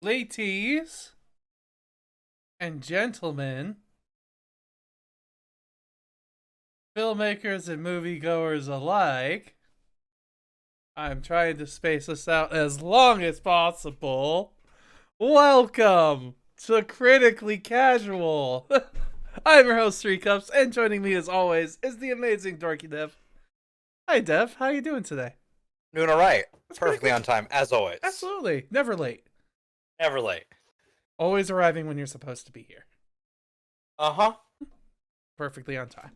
Ladies and gentlemen, filmmakers and moviegoers alike, I'm trying to space this out as long as possible. Welcome to Critically Casual. I'm your host, Three Cups, and joining me as always is the amazing Dorky Dev. Hi, Dev. How you doing today? Doing all right. That's Perfectly on time, as always. Absolutely. Never late. Never late. Always arriving when you're supposed to be here. Uh-huh. Perfectly on time.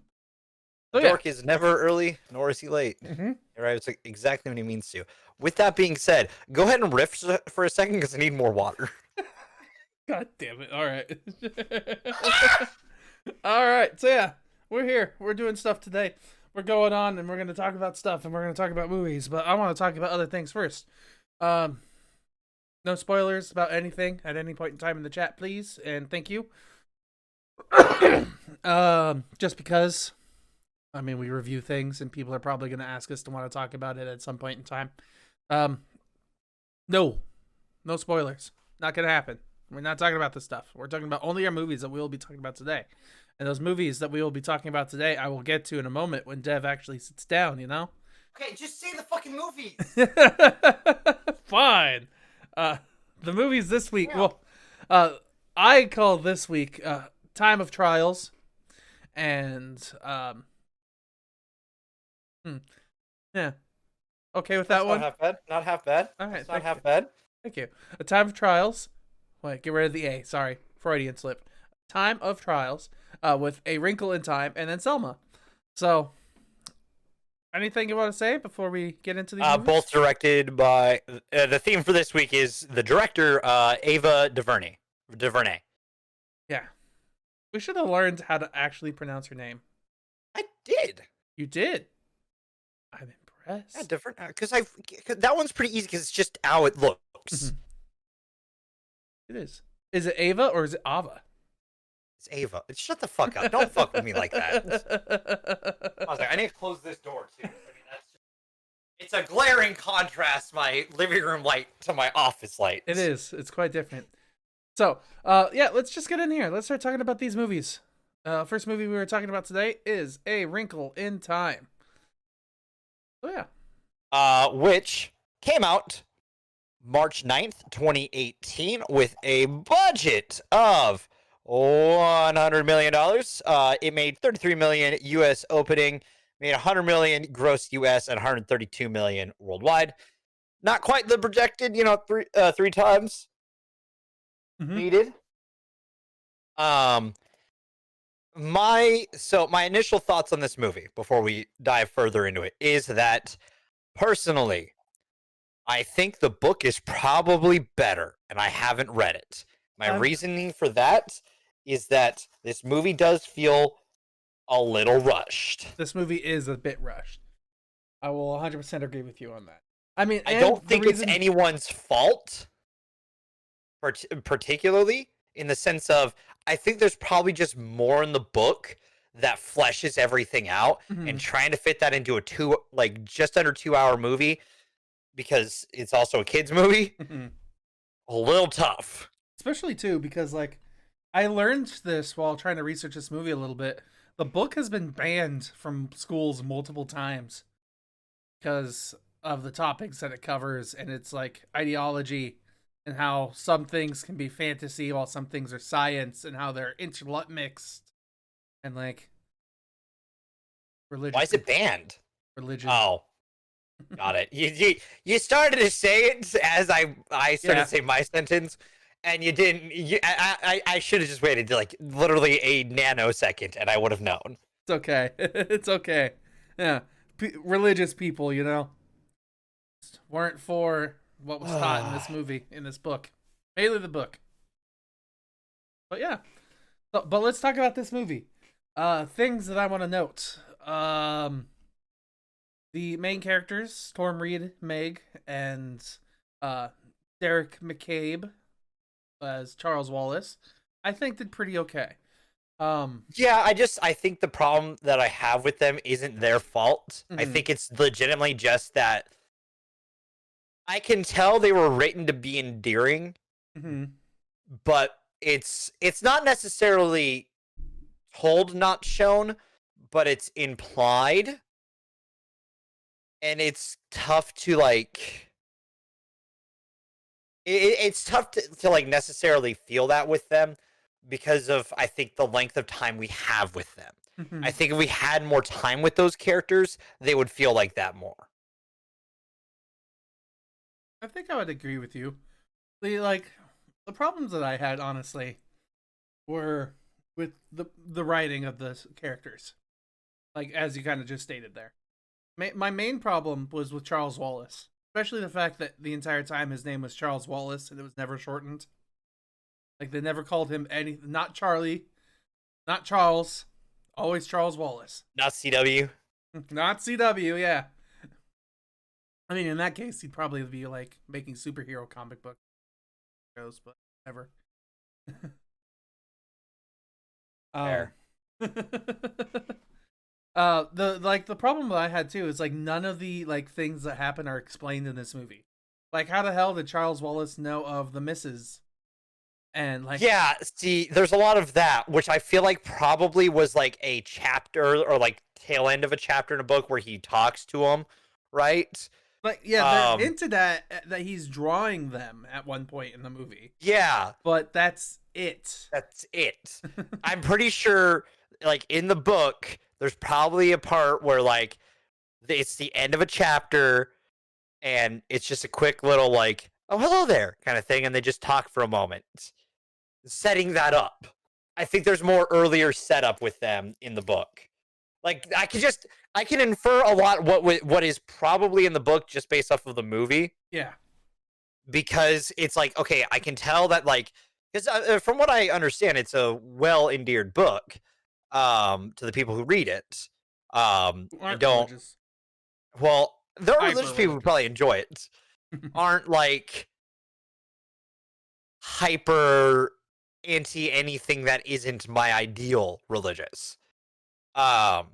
Dork is never early, nor is he late. Mm-hmm. He arrives exactly when he means to. With that being said, go ahead and riff for a second because I need more water. God damn it. All right. All right. So, yeah, we're here. We're doing stuff today. We're going on and we're going to talk about stuff and we're going to talk about movies. But I want to talk about other things first. No spoilers about anything at any point in time in the chat, please. And thank you. Just because, I mean, we review things and people are probably going to ask us to want to talk about it at some point in time. No spoilers. Not going to happen. We're not talking about this stuff. We're talking about only our movies that we will be talking about today. And those movies that we will be talking about today, I will get to in a moment when Dev actually sits down, you know? Okay, just say the fucking movies. Fine. The movies this week, I call this week Time of Trials and yeah. Okay with that That's one? Not half bad. Not half bad. All right, It's not half bad. Thank you. A Time of Trials. Wait, get rid of the A. Sorry. Freudian slip. Time of Trials with A Wrinkle in Time and then Selma. So, anything you want to say before we get into these movies? Both directed by... the theme for this week is the director, Ava DuVernay. Yeah. We should have learned how to actually pronounce her name. I did. You did. I'm impressed. Yeah, different. Because that one's pretty easy because it's just how it looks. Mm-hmm. It is. Is it Ava or is it Ava? It's Ava. Shut the fuck up. Don't fuck with me like that. I was like, I need to close this door, too. I mean, it's a glaring contrast, my living room light to my office light. It is. It's quite different. So, yeah, let's just get in here. Let's start talking about these movies. First movie we were talking about today is A Wrinkle in Time. Oh, yeah. Which came out March 9th, 2018 with a budget of $100 million. It made $33 million U.S. opening, made $100 million gross U.S. and $132 million worldwide. Not quite the projected, three times needed. My initial thoughts on this movie before we dive further into it is that personally, I think the book is probably better, and I haven't read it. My reasoning for that is that this movie does feel a little rushed. This movie is a bit rushed. I will 100% agree with you on that. I mean, I don't think it's anyone's fault, particularly in the sense of I think there's probably just more in the book that fleshes everything out, and trying to fit that into a just under 2 hour movie, because it's also a kid's movie, a little tough. Especially too, because I learned this while trying to research this movie a little bit. The book has been banned from schools multiple times because of the topics that it covers, and it's ideology and how some things can be fantasy while some things are science, and how they're intermixed, and religion. Why is it banned? Religion. Oh, got it. You started to say it as I started to say my sentence, and you didn't. I should have just waited literally a nanosecond, and I would have known. It's okay. It's okay. Yeah, religious people, weren't for what was taught in this movie, in this book, mainly the book. But yeah, but let's talk about this movie. Things that I want to note. The main characters, Storm Reed, Meg, and Derek McCabe as Charles Wallace, I think did pretty okay. Yeah, I think the problem that I have with them isn't their fault. I think it's legitimately just that I can tell they were written to be endearing, Mm-hmm. but it's not necessarily told, not shown, but it's implied, and it's tough to like. It's tough to like necessarily feel that with them because of I think the length of time we have with them. Mm-hmm. I think if we had more time with those characters, they would feel like that more. I think I would agree with you. The problems that I had, honestly, were with the writing of the characters. Like as you kind of just stated there. My main problem was with Charles Wallace, especially the fact that the entire time his name was Charles Wallace and it was never shortened. Like they never called him anything. Not Charlie, not Charles, always Charles Wallace. Not CW. Not CW, yeah. I mean, in that case, he'd probably be like making superhero comic book shows, but never. Fair. The problem that I had too is like none of the like things that happen are explained in this movie. Like how the hell did Charles Wallace know of the missus? And like Yeah, see, there's a lot of that, which I feel like probably was like a chapter or like tail end of a chapter in a book where he talks to him, right? like yeah, they're into that he's drawing them at one point in the movie. Yeah, But that's it. that's it. I'm pretty sure, like in the book, there's probably a part where like it's the end of a chapter, and it's just a quick little like, "Oh, hello there" kind of thing, and they just talk for a moment, setting that up. I think there's more earlier setup with them in the book. Like I can infer a lot what is probably in the book just based off of the movie, Yeah. because it's like, okay, I can tell that like because from what I understand, it's a well endeared book to the people who read it. I Aren't don't. religious. Well, there are religious Hyper people who probably enjoy it. Aren't like hyper anti anything that isn't my ideal religious. Um,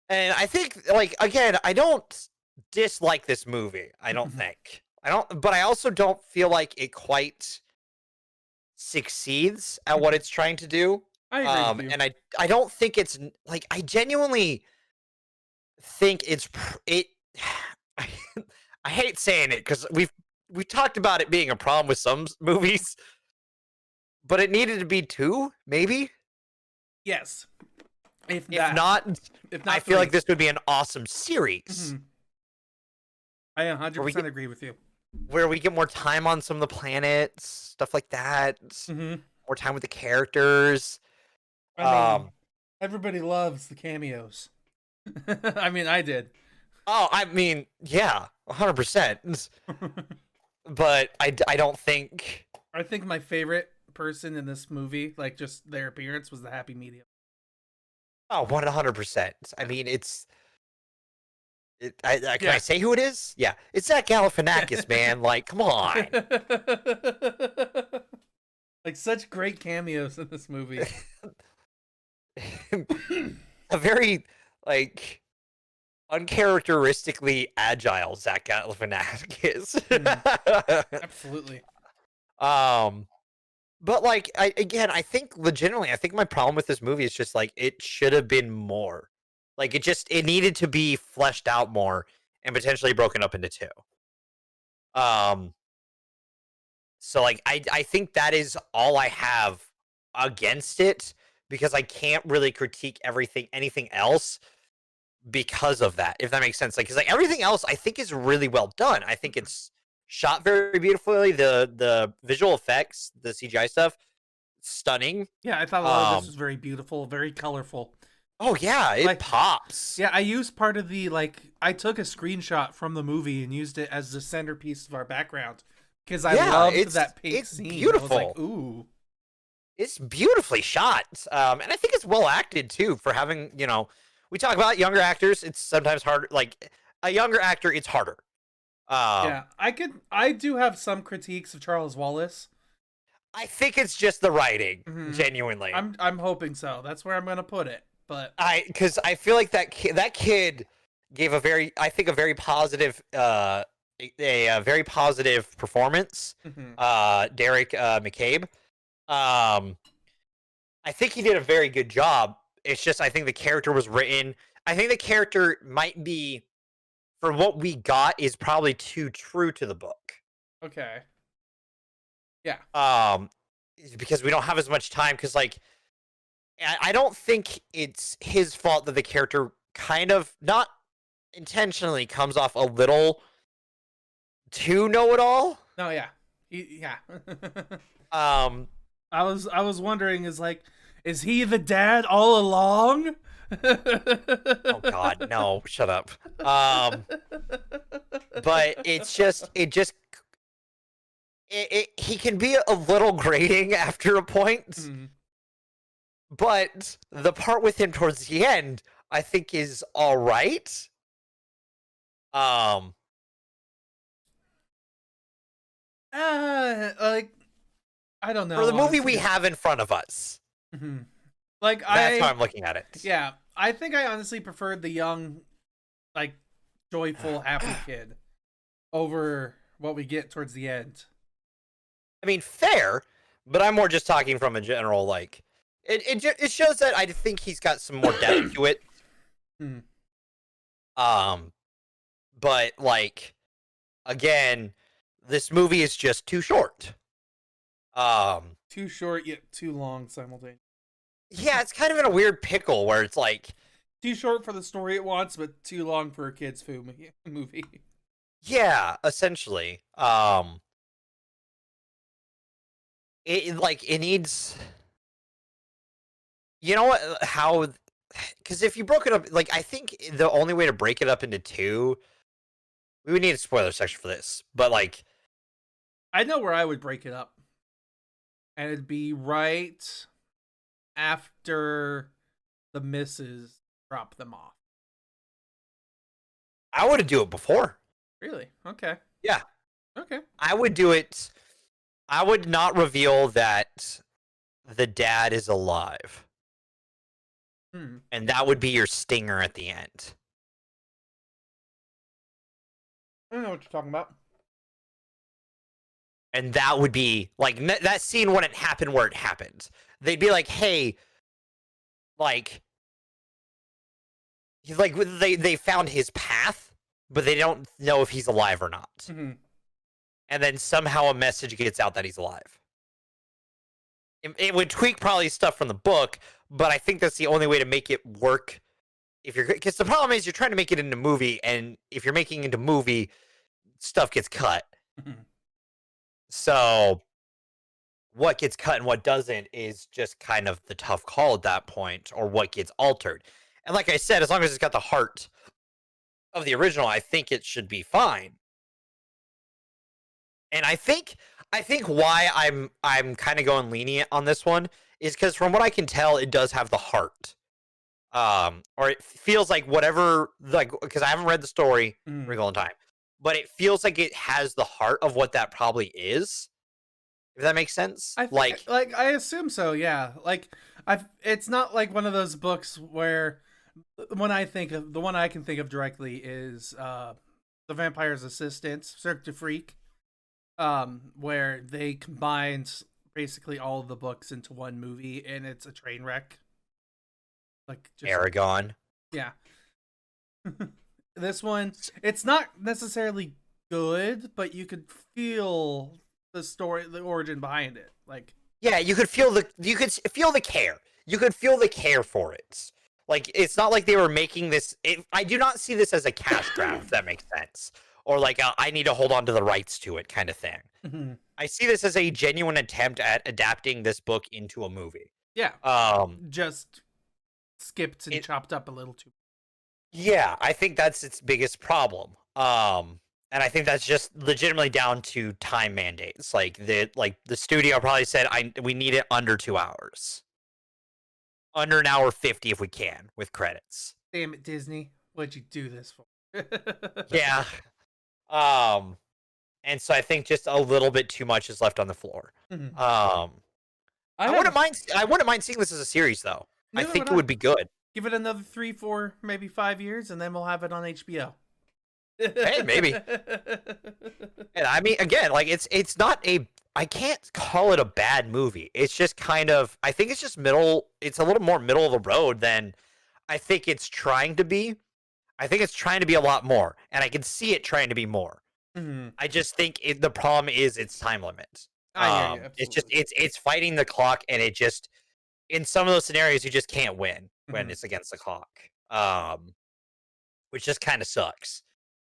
and I think like again, I don't dislike this movie. I don't think. I don't, but I also don't feel like it quite succeeds at what it's trying to do. I agree with you. And I don't think it's like I genuinely think it. I, I hate saying it because we talked about it being a problem with some movies, but it needed to be two, maybe. Yes. If If not, I feel like three. this would be an awesome series Mhm. I 100% agree with you. where we get more time on some of the planets, stuff like that. Mm-hmm. More time with the characters. I mean, everybody loves the cameos. I mean, I did. Oh, I mean, yeah, 100%. But I don't think. I think my favorite person in this movie, like just their appearance, was the happy medium. Oh, 100%. I mean, it's. Can Yeah. I say who it is? Yeah, it's Zach Galifianakis, man. Like, come on. Like such great cameos in this movie. A very like uncharacteristically agile Zach Galifianakis. Absolutely. But like I think legitimately, I think my problem with this movie is just like it should have been more. Like it needed to be fleshed out more and potentially broken up into two. So like I think that is all I have against it because I can't really critique anything else because of that, if that makes sense. Like, cause like everything else I think is really well done. I think it's shot very beautifully. The visual effects, the CGI stuff, stunning. Yeah, I thought a lot of this was very beautiful, very colorful. Oh yeah, it Like, pops. Yeah, I used part of the I took a screenshot from the movie and used it as the centerpiece of our background because I loved that pink scene. Beautiful. I was like, ooh. It's beautifully shot. And I think it's well acted too for having, we talk about younger actors. It's sometimes harder. Like a younger actor, it's harder. Yeah, I do have some critiques of Charles Wallace. I think it's just the writing, genuinely. I'm hoping so. That's where I'm gonna put it. But because I feel like that kid gave a very positive a very positive performance. Derek McCabe. Um, I think he did a very good job. It's just I think the character was written. I think the character might be, for what we got, is probably too true to the book. Okay. Yeah. Because we don't have as much time. Because like, I don't think it's his fault that the character kind of not intentionally comes off a little too know-it-all. No, yeah. Yeah. Um, I was wondering, is he the dad all along? oh God, no! Shut up. But he can be a little grating after a point. Mhm. But the part with him towards the end, I think, is all right. Like, I don't know. For the movie honestly. we have in front of us, Like, that's how I'm looking at it. Yeah, I think I honestly preferred the young, like, joyful, happy kid over what we get towards the end. I mean, fair, but I'm more just talking from a general, like, it shows that I think he's got some more depth to it. But like, again, this movie is just too short. Too short yet too long simultaneously. Yeah, it's kind of in a weird pickle where it's like too short for the story it wants, but too long for a kid's movie. Yeah, essentially. It needs. You know what? How? Because if you broke it up, like, I think the only way to break it up into two, we would need a spoiler section for this. But like, I know where I would break it up, and it'd be right after the misses drop them off. I would do it before. Really? Okay. Yeah. Okay. I would do it. I would not reveal that the dad is alive. And that would be your stinger at the end. I don't know what you're talking about. And that would be like, that scene wouldn't happen where it happened. They'd be like, hey, like they found his path, but they don't know if he's alive or not. And then somehow a message gets out that he's alive. It would tweak probably stuff from the book, but I think that's the only way to make it work. Because the problem is you're trying to make it into movie, and if you're making it into movie, stuff gets cut. So what gets cut and what doesn't is just kind of the tough call at that point, or what gets altered. And like I said, as long as it's got the heart of the original, I think it should be fine. And I think why I'm kind of going lenient on this one is because from what I can tell, it does have the heart. Or it feels like whatever, like, because I haven't read the story Wrinkle in Time, but it feels like it has the heart of what that probably is. If that makes sense. I assume so, yeah. Like, it's not like one of those books where the one I can think of directly is The Vampire's Assistant, Cirque du Freak, where they combined basically all of the books into one movie, and it's a train wreck. Like just, Aragon. Yeah. This one, it's not necessarily good, but you could feel the story, the origin behind it. Like, yeah, you could feel the care. You could feel the care for it. Like, it's not like they were making this. I do not see this as a cash grab, if that makes sense, or like I need to hold on to the rights to it kind of thing. I see this as a genuine attempt at adapting this book into a movie. Yeah. Just skipped and chopped up a little too. Yeah, I think that's its biggest problem. And I think that's just legitimately down to time mandates. Like the studio probably said, we need it under 2 hours. Under an hour 50 if we can, with credits. Damn it, Disney. What'd you do this for? Yeah. And so I think just a little bit too much is left on the floor. I wouldn't mind seeing this as a series, though. I think it would be good. Give it another 3, 4, maybe 5 years, and then we'll have it on HBO. Hey, maybe. And I mean, again, like it's not a. I can't call it a bad movie. It's just kind of. I think it's just middle. It's a little more middle of the road than I think it's trying to be. I think it's trying to be a lot more, and I can see it trying to be more. Mhm. I just think the problem is its time limit. I hear you, It's just absolutely. it's fighting the clock, and it just in some of those scenarios you just can't win when Mhm. it's against the clock. Which just kind of sucks.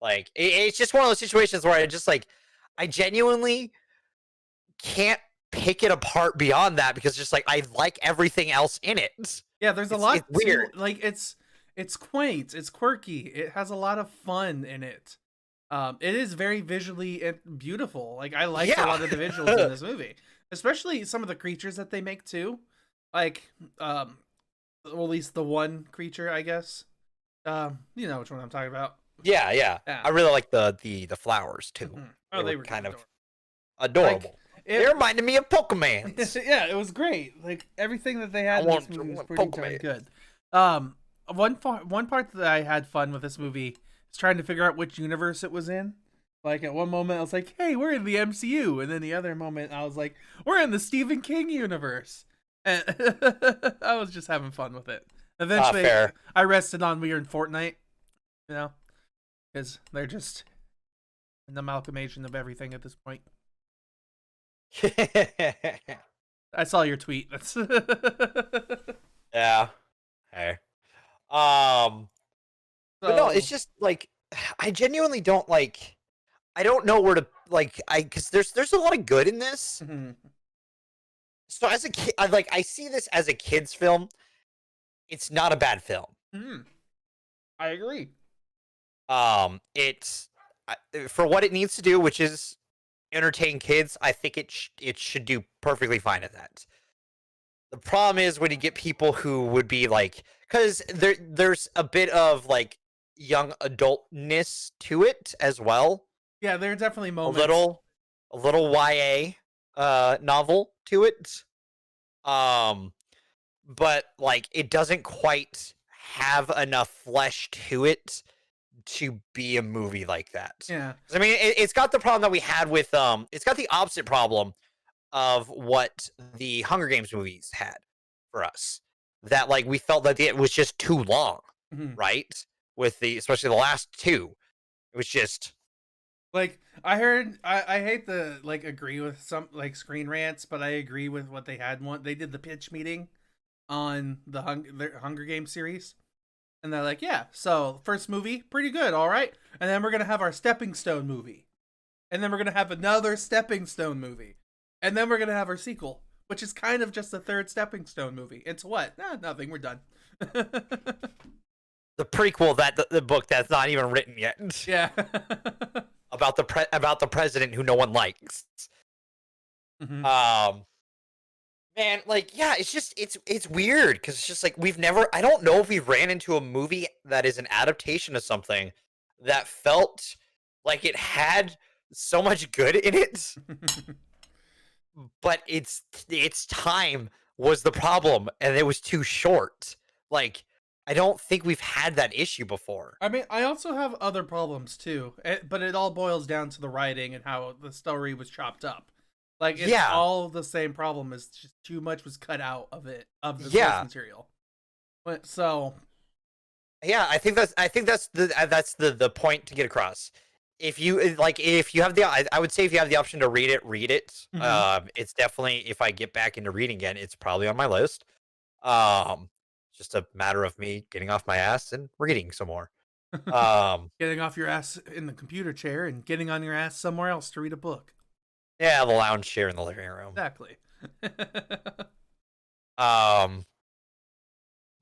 Like it's just one of those situations where I just like I genuinely can't pick it apart beyond that because just like I like everything else in it. Yeah, there's a It's lot to weird. like. It's quaint, it's quirky, it has a lot of fun in it. It is very visually beautiful. Like I liked a Yeah. lot of the visuals in this movie, especially some of the creatures that they make too. Like, well, at least the one creature, I guess. You know which one I'm talking about. Yeah, yeah. Yeah. I really like the flowers too. Oh, They they were were kind of adorable. Like adorable. They it. reminded me of Pokemans. Yeah, it was great. Like everything that they I had in this want, I movie was want pretty darn Pokemon. good. One part that I had fun with this movie is trying to figure out which universe it was in. Like at one moment I was like, "Hey, we're in the MCU," and then the other moment I was like, "We're in the Stephen King universe." And I was just having fun with it. Eventually, Fair. I rested on we were in Fortnite, you know, because they're just an amalgamation of everything at this point. I saw your tweet. That's Yeah. Hey. Um. But no, it's so. just like I genuinely don't like. I don't know where to like. I because there's a lot of good in this. Mhm. So as a kid, I see this as a kids film. It's not a bad film. Mhm. I agree. It's for what it needs to do, which is entertain kids. I think it should do perfectly fine at that. The problem is when you get people who would be like, because there's a bit of like young adultness to it as well. Yeah, there are definitely A moments. little, a little YA novel to it. Um, but like it doesn't quite have enough flesh to it to be a movie like that. Yeah. 'Cause, I mean, it's got the problem that we had with it's got the opposite problem of what the Hunger Games movies had for us. That like we felt that it was just too long, Mhm. right? With the especially the last two, it was just Like I heard, I hate to like agree with some like Screen Rants, but I agree with what they had. One, they did the pitch meeting on their Hunger Games series, and they're like, yeah, so first movie, pretty good, all right, and then we're gonna have our stepping stone movie, and then we're gonna have another stepping stone movie, and then we're gonna have our sequel, which is kind of just the third stepping stone movie. It's what? Nothing. We're done. the prequel that the book that's not even written yet Yeah. about the president who no one likes. Hmm. Um, Man, like, yeah, it's just it's weird because it's just like we've never. I don't know if we ran into a movie that is an adaptation of something that felt like it had so much good in it, but its time was the problem, and it was too short. Like, I don't think we've had that issue before. I mean, I also have other problems too, but it all boils down to the writing and how the story was chopped up. Like it's Yeah, all the same problem. Is just too much was cut out of it of the source yeah, material. But so yeah. I think that's the point to get across. If you if you have I would say if you have the option to read it, read it. mhm. It's definitely if I get back into reading again, it's probably on my list. Um, just a matter of me getting off my ass and reading some more. Um, Getting off your ass in the computer chair and getting on your ass somewhere else to read a book. yeah, the lounge chair in the living room. Exactly. Um,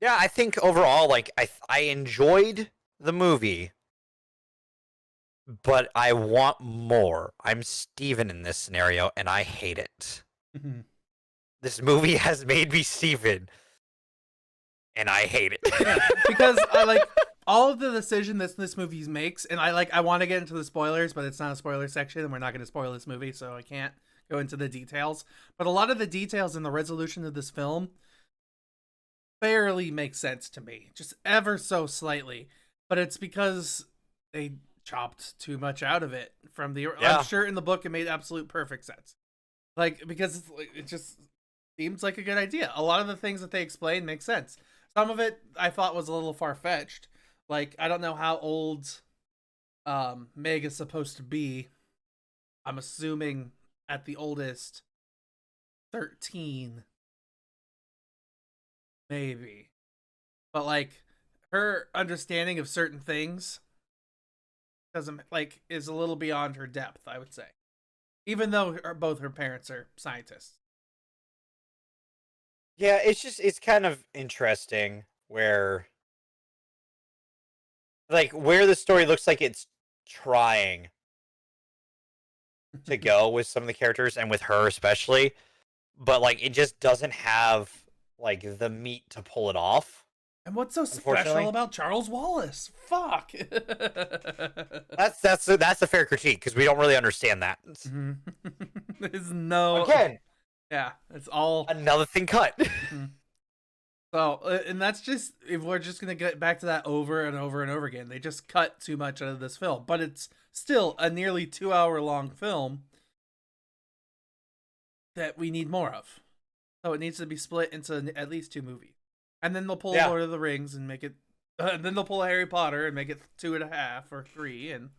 yeah, I think overall, like I enjoyed the movie, but I want more. I'm Steven in this scenario, and I hate it. Mhm. This movie has made me Steven, and I hate Yeah, it. because I like all of the decision that this movie makes, and I want to get into the spoilers, but it's not a spoiler section, and we're not going to spoil this movie, so I can't go into the details. But a lot of the details in the resolution of this film barely make sense to me, just ever so slightly. But it's because they chopped too much out of it from the. Yeah. I'm sure in the book it made absolute perfect sense, like because it's, like, it just seems like a good idea. A lot of the things that they explain make sense. Some of it I thought was a little far fetched. Like I don't know how old Meg is supposed to be. I'm assuming at the oldest 13, maybe. But like her understanding of certain things doesn't like is a little beyond her depth, I would say. Even though both her parents are scientists. Yeah, it's kind of interesting where where the story looks like it's trying to go with some of the characters and with her especially, but like it just doesn't have like the meat to pull it off. And what's so Unfortunately. special about Charles Wallace? Fuck. That's a fair critique because we don't really understand that. There's no Again, yeah, it's all another thing cut. So, and that's just if we're just gonna get back to that over and over and over again. They just cut too much out of this film, but it's still a nearly 2-hour long film that we need more of. So it needs to be split into at least 2 movies, and then they'll pull Lord of the Rings and make it. Then they'll pull Harry Potter and make it 2.5 or 3, and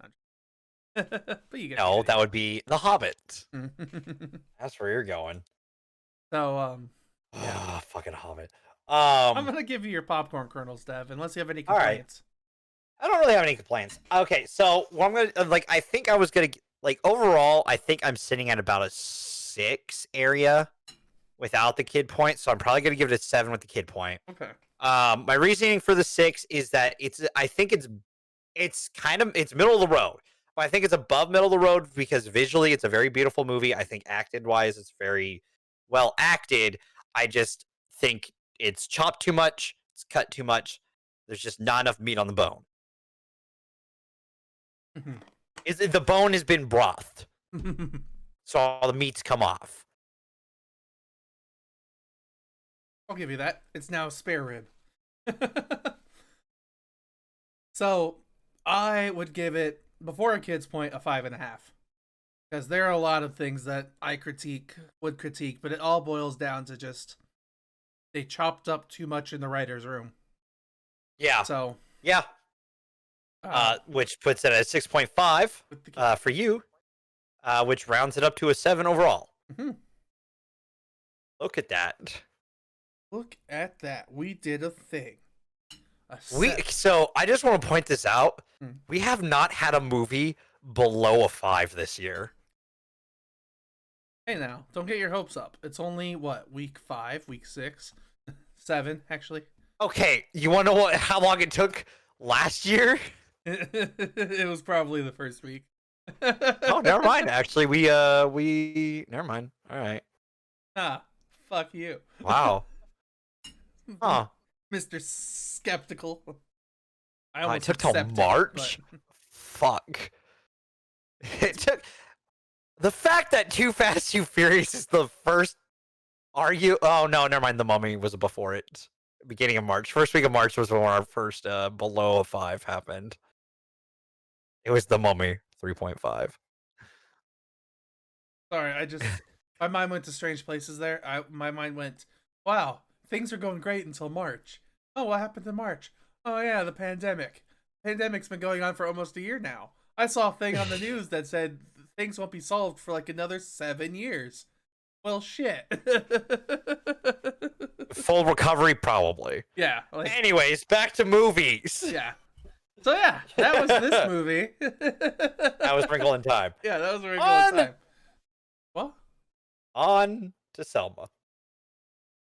but you get no, that would be The Hobbit. That's where you're going. So yeah, fucking Hobbit. I'm gonna give you your popcorn kernels, Dev, unless you have any complaints. All right. I don't really have any complaints. Okay, so what I'm gonna I think I was gonna overall. I think I'm sitting at about a 6 area without the kid point, so I'm probably gonna give it a 7 with the kid point. Okay. My reasoning for the 6 is that I think it's middle of the road. But I think it's above middle of the road because visually it's a very beautiful movie. I think acted wise it's very well acted. I just think it's chopped too much, it's cut too much. There's just not enough meat on the bone. The bone has been brothed, so all the meat's come off. I'll give you that. It's now a spare rib. So I would give it, before a kid's point, a 5.5. Because there are a lot of things that I would critique, but it all boils down to just they chopped up too much in the writer's room. Yeah. So yeah. Which puts it at 6.5 for you, which rounds it up to a 7 overall. Mm-hmm. Look at that. Look at that. We did a thing. So I just want to point this out. We have not had a movie below a 5 this year. Hey now, don't get your hopes up. It's only week 5, week 6, 7 actually. Okay, you want to know how long it took last year? It was probably the first week. Oh, never mind. Actually, we never mind. All right. Ah, fuck you. Wow. Huh. Mr. Skeptical. It took till March. But... Fuck. It took. The fact that Too Fast, Too Furious is the first. Oh no, never mind. The Mummy was before it. Beginning of March. First week of March was when our first below a 5 happened. It was The Mummy 3.5. Sorry, my mind went to strange places there. My mind went, wow, things are going great until March. Oh, what happened in March? Oh yeah, the pandemic. Pandemic's been going on for almost a year now. I saw a thing on the news that said things won't be solved for like another 7 years. Well, shit. Full recovery, probably. Yeah. Anyways, back to movies. Yeah. So yeah, that was this movie. That was Wrinkle in Time. Yeah, that was Wrinkle in Time. What? On to Selma.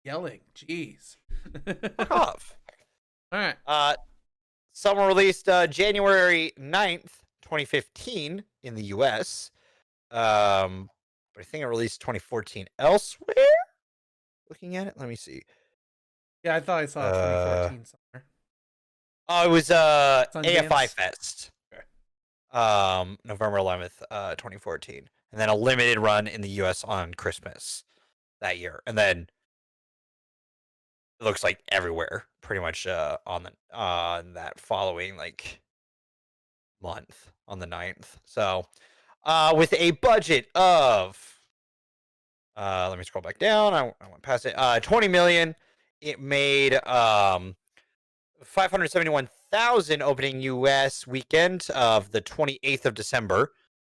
Yelling, jeez. Fuck off. All right. Selma released January 9th, 2015 in the US. But I think it released 2014 elsewhere. Looking at it, let me see. Yeah, I thought I saw 2014 somewhere. Oh, it was Sundance? AFI Fest. Okay. November 11th, 2014. And then a limited run in the US on Christmas that year. And then it looks like everywhere pretty much on that following like month. on the 9th. So, with a budget of, let me scroll back down. I went past it. 20 million. It made 571,000 opening U.S. weekend of the 28th of December,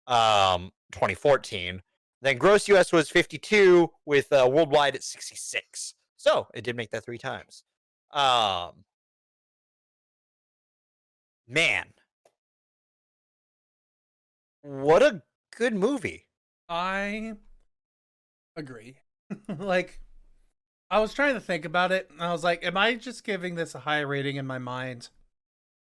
2014. Then gross U.S. was 52, with worldwide at 66. So it did make that 3 times. Man, what a good movie. I agree. Like, I was trying to think about it, and I was like, am I just giving this a high rating in my mind?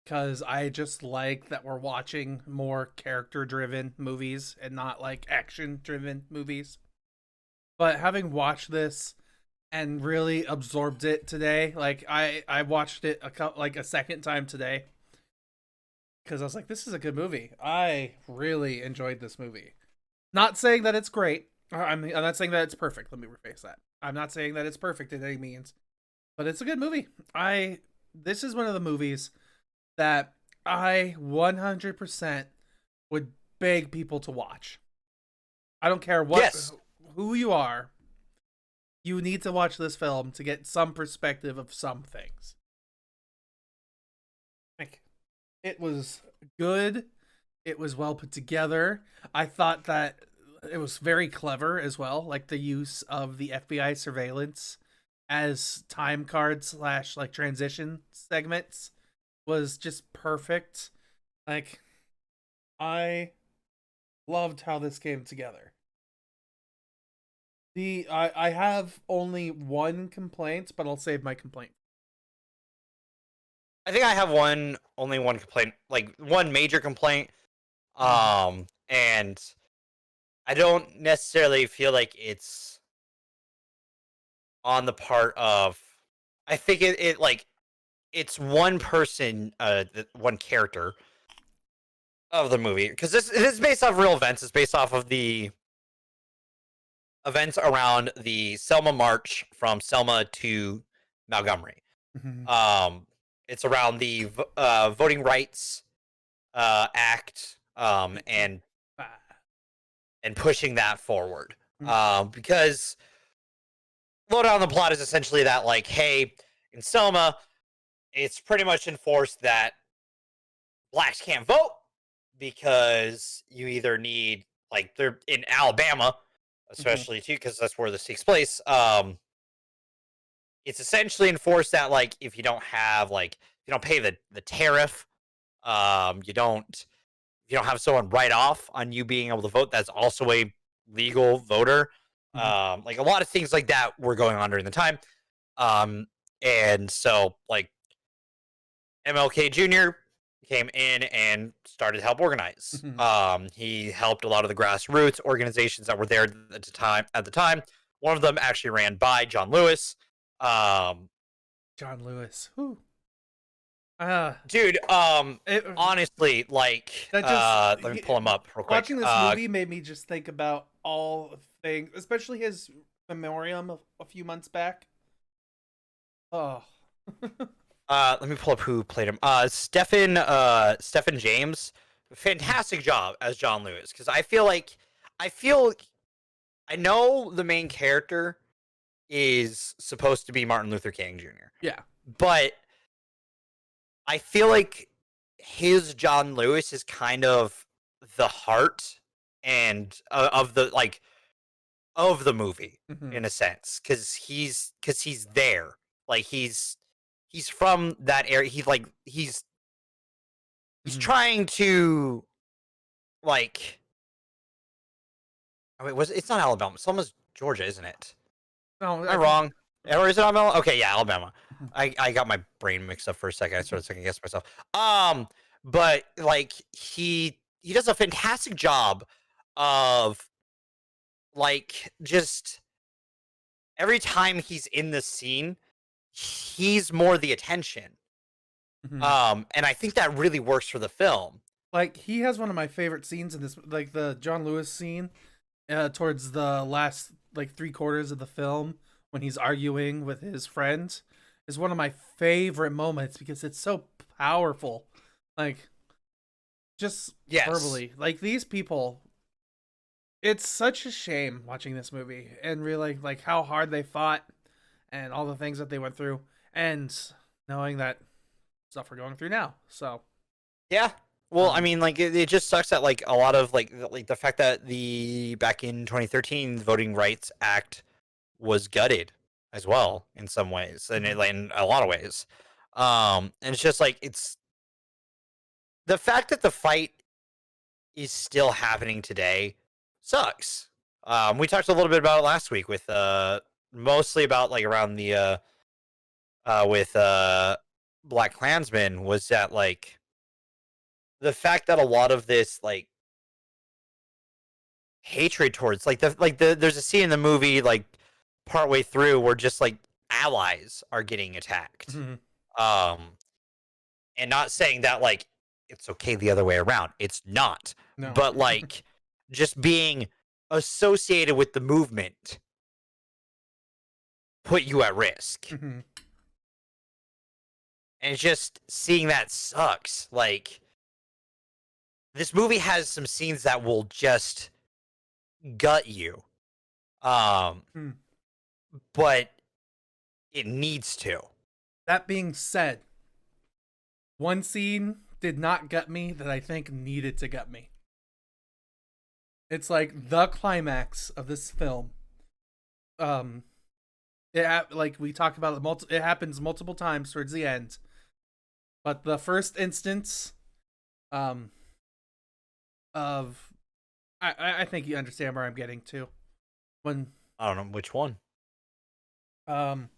Because I just like that we're watching more character driven movies and not like action driven movies. But having watched this and really absorbed it today, like I watched it like a second time today because I was like, this is a good movie. I really enjoyed this movie. Not saying that it's great. I'm not saying that it's perfect. Let me rephrase that. I'm not saying that it's perfect in any means, but it's a good movie. This is one of the movies that I 100% would beg people to watch. I don't care Yes. who you are. You need to watch this film to get some perspective of some things. Like, it was good. It was well put together. I thought that it was very clever as well, like the use of the FBI surveillance as time cards slash like transition segments was just perfect. Like, I loved how this came together. I have only one complaint, but I'll save my complaint. I think I have only one complaint, like one major complaint. And I don't necessarily feel like it's on the part of, I think it like, it's one person, one character of the movie, because this is based off real events. It's based off of the events around the Selma March from Selma to Montgomery. Mhm. Um, it's around the Voting Rights Act, Ah. and pushing that forward. Mm. Because lowdown on the plot is essentially that, like, hey, in Selma, it's pretty much enforced that blacks can't vote because you either need, like, they're in Alabama, Mhm. especially too, because that's where this takes place. It's essentially enforced that, like, if you don't have, like, if you don't pay the tariff, you don't, if you don't have someone write off on you being able to vote, that's also a legal voter. Mhm. Like, a lot of things like that were going on during the time. Um, and so, like, MLK Jr. came in and started to help organize. Mhm. He helped a lot of the grassroots organizations that were there at the time. One of them actually ran by John Lewis. Um, John Lewis. Whew. Ah, Dude, it honestly, like, that just let me pull him up real quick. watching this movie made me just think about all things, especially his memoriam a few months back. Oh. Let me pull up who played him. Stephen James, fantastic job as John Lewis, because I feel I know the main character is supposed to be Martin Luther King Jr., Yeah. but I feel like his John Lewis is kind of the heart and of the, like, of the movie, Mhm. in a sense, because he's there, like, he's from that area. He's Mhm. trying to, like, oh, wait, it's not Alabama. Selma's Georgia, isn't it? No, Am I I think. wrong? Or is it Alabama? Okay, yeah, Alabama. Mhm. I got my brain mixed up for a second. I started second guessing myself. But, like, he does a fantastic job of, like, just every time he's in the scene, he's more the attention. Mhm. And I think that really works for the film. Like, he has one of my favorite scenes in this, like the John Lewis scene, towards the last like three quarters of the film when he's arguing with his friends, is one of my favorite moments because it's so powerful. Like, just Yes. verbally. Like these people, it's such a shame watching this movie and really like how hard they fought and all the things that they went through and knowing that stuff we're going through now. So Yeah. Well, I um mean, like it just sucks that like a lot of like the fact that the back in 2013 the Voting Rights Act was gutted as well in some ways, and mhm, in a lot of ways. And it's just like it's the fact that the fight is still happening today sucks. We talked a little bit about it last week with mostly about like around the with Black Klansmen was that like the fact that a lot of this like hatred towards like the there's a scene in the movie like partway through where just like allies are getting attacked. mhm, Um and not saying that like it's okay the other way around. It's not. no. But like just being associated with the movement put you at risk. Mhm. And it's just seeing that sucks. Like this movie has some scenes that will just gut you. Um Hmm. but it needs to. That being said, one scene did not gut me that I think needed to gut me. It's like the climax of this film. Um, like we talked about it happens multiple times towards the end, but the first instance, um, of I think you understand where I'm getting to when I don't know which one. um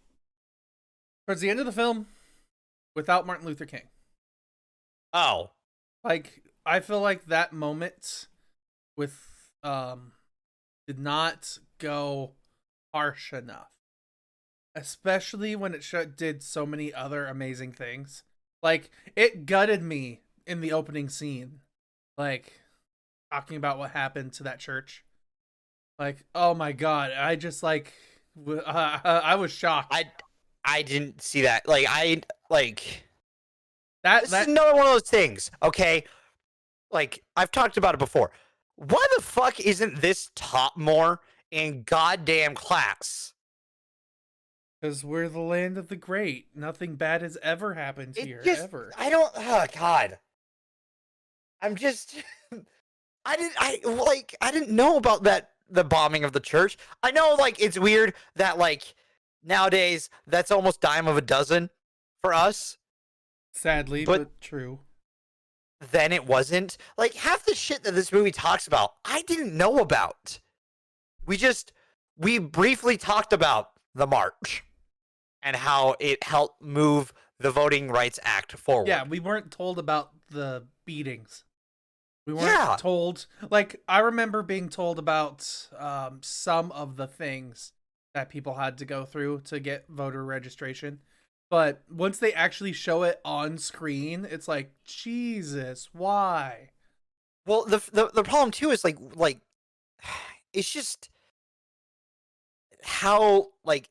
towards the end of the film without Martin Luther King. Oh. Like I feel like that moment with did not go harsh enough, especially when it did so many other amazing things. Like it gutted me in the opening scene, like talking about what happened to that church. Like, oh my god, I just like I was shocked. I didn't see that. Like I like That this is that another one of those things, okay? Like I've talked about it before. Why the fuck isn't this taught more in goddamn class? because we're the land of the great. Nothing bad has ever happened It here, just ever. I don't oh god. I'm just I didn't know about that the bombing of the church. I know like it's weird that like nowadays that's almost dime of a dozen for us, Sadly, but but true. then it wasn't. Like half the shit that this movie talks about, I didn't know about. We briefly talked about the march and how it helped move the Voting Rights Act Yeah, forward. we weren't told about the beatings. We weren't Yeah. told, like I remember being told about some of the things that people had to go through to get voter registration. But once they actually show it on screen, it's like, Jesus, why? Well, the problem too is like it's just how like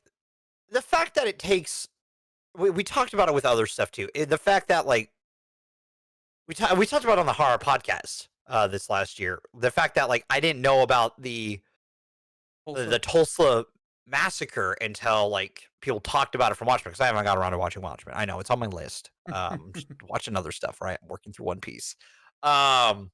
the fact that it takes we talked about it with other stuff too. The fact that like we talked about it on the horror podcast this last year. The fact that like I didn't know about Also, the Tulsa massacre until like people talked about it from Watchmen because I haven't got around to watching Watchmen. I know it's on my list. Just watching other stuff, right? I'm working through One Piece. Um,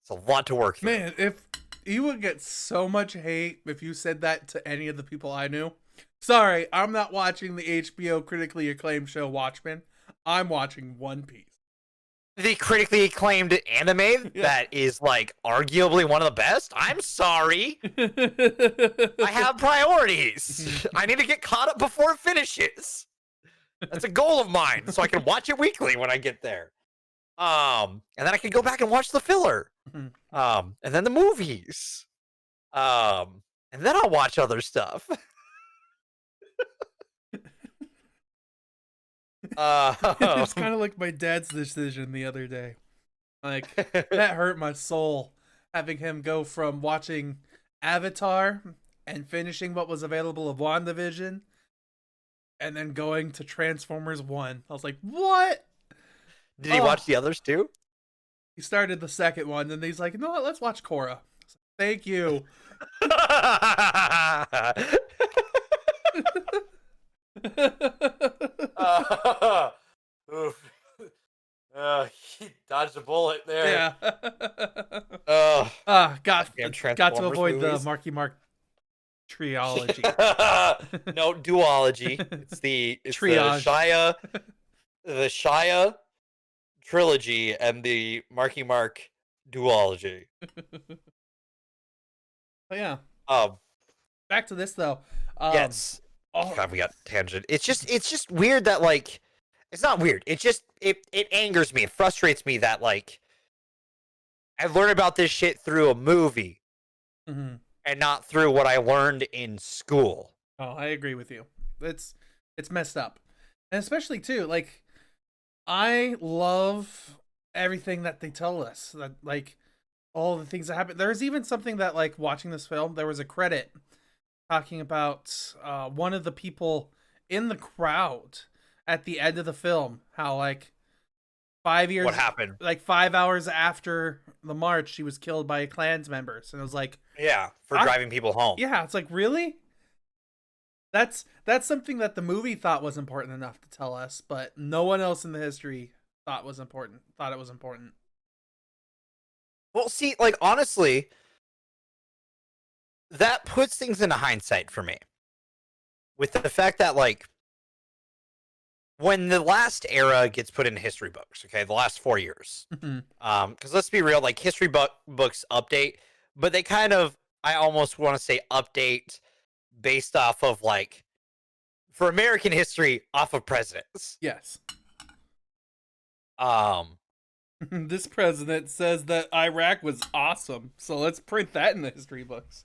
it's a lot to work through. man, if you would get so much hate if you said that to any of the people I knew. Sorry, I'm not watching the HBO critically acclaimed show Watchmen. I'm watching One Piece. The critically acclaimed anime Yeah. that is like arguably one of the best. I'm sorry. I have priorities. I need to get caught up before it finishes. That's a goal of mine, so I can watch it weekly when I get there. And then I can go back and watch the filler. And then the movies. And then I'll watch other stuff. It's kind of like my dad's decision the other day. Like that hurt my soul having him go from watching Avatar and finishing what was available of WandaVision and then going to Transformers 1. I was like, "What?" Did he watch the others too? He started the second one, and he's like, you know what? Let's watch Korra. Thank you. Oof. He dodged a bullet there. Yeah. Got Got damn to Transformers avoid movies. the Marky Mark triology. No duology. It's the Triage. the Shia trilogy and the Marky Mark duology. But yeah, Um, back to this though. yes. Oh, God, we got tangent. It's just weird that like it's not weird. It angers me. It frustrates me that like I learned about this shit through a movie mhm. and not through what I learned in school. Oh, I agree with you. It's messed up, and especially too like I love everything that they tell us. That like all the things that happen. There's even something that like watching this film. There was a credit talking about one of the people in the crowd at the end of the film. How like 5 years, What happened? like 5 hours after the march, she was killed by Klan's members, and it was like, Yeah, for driving people home. yeah, it's like really. That's something that the movie thought was important enough to tell us, but no one else in the history thought was important. Thought it was important. Well, see, like honestly, that puts things into hindsight for me. With the fact that like when the last era gets put in history books, okay, the last 4 years. Because let's be real, like history books update, but they kind of I almost want to say update based off of like for American history off of presidents. Yes. Um This president says that Iraq was awesome, so let's print that in the history books.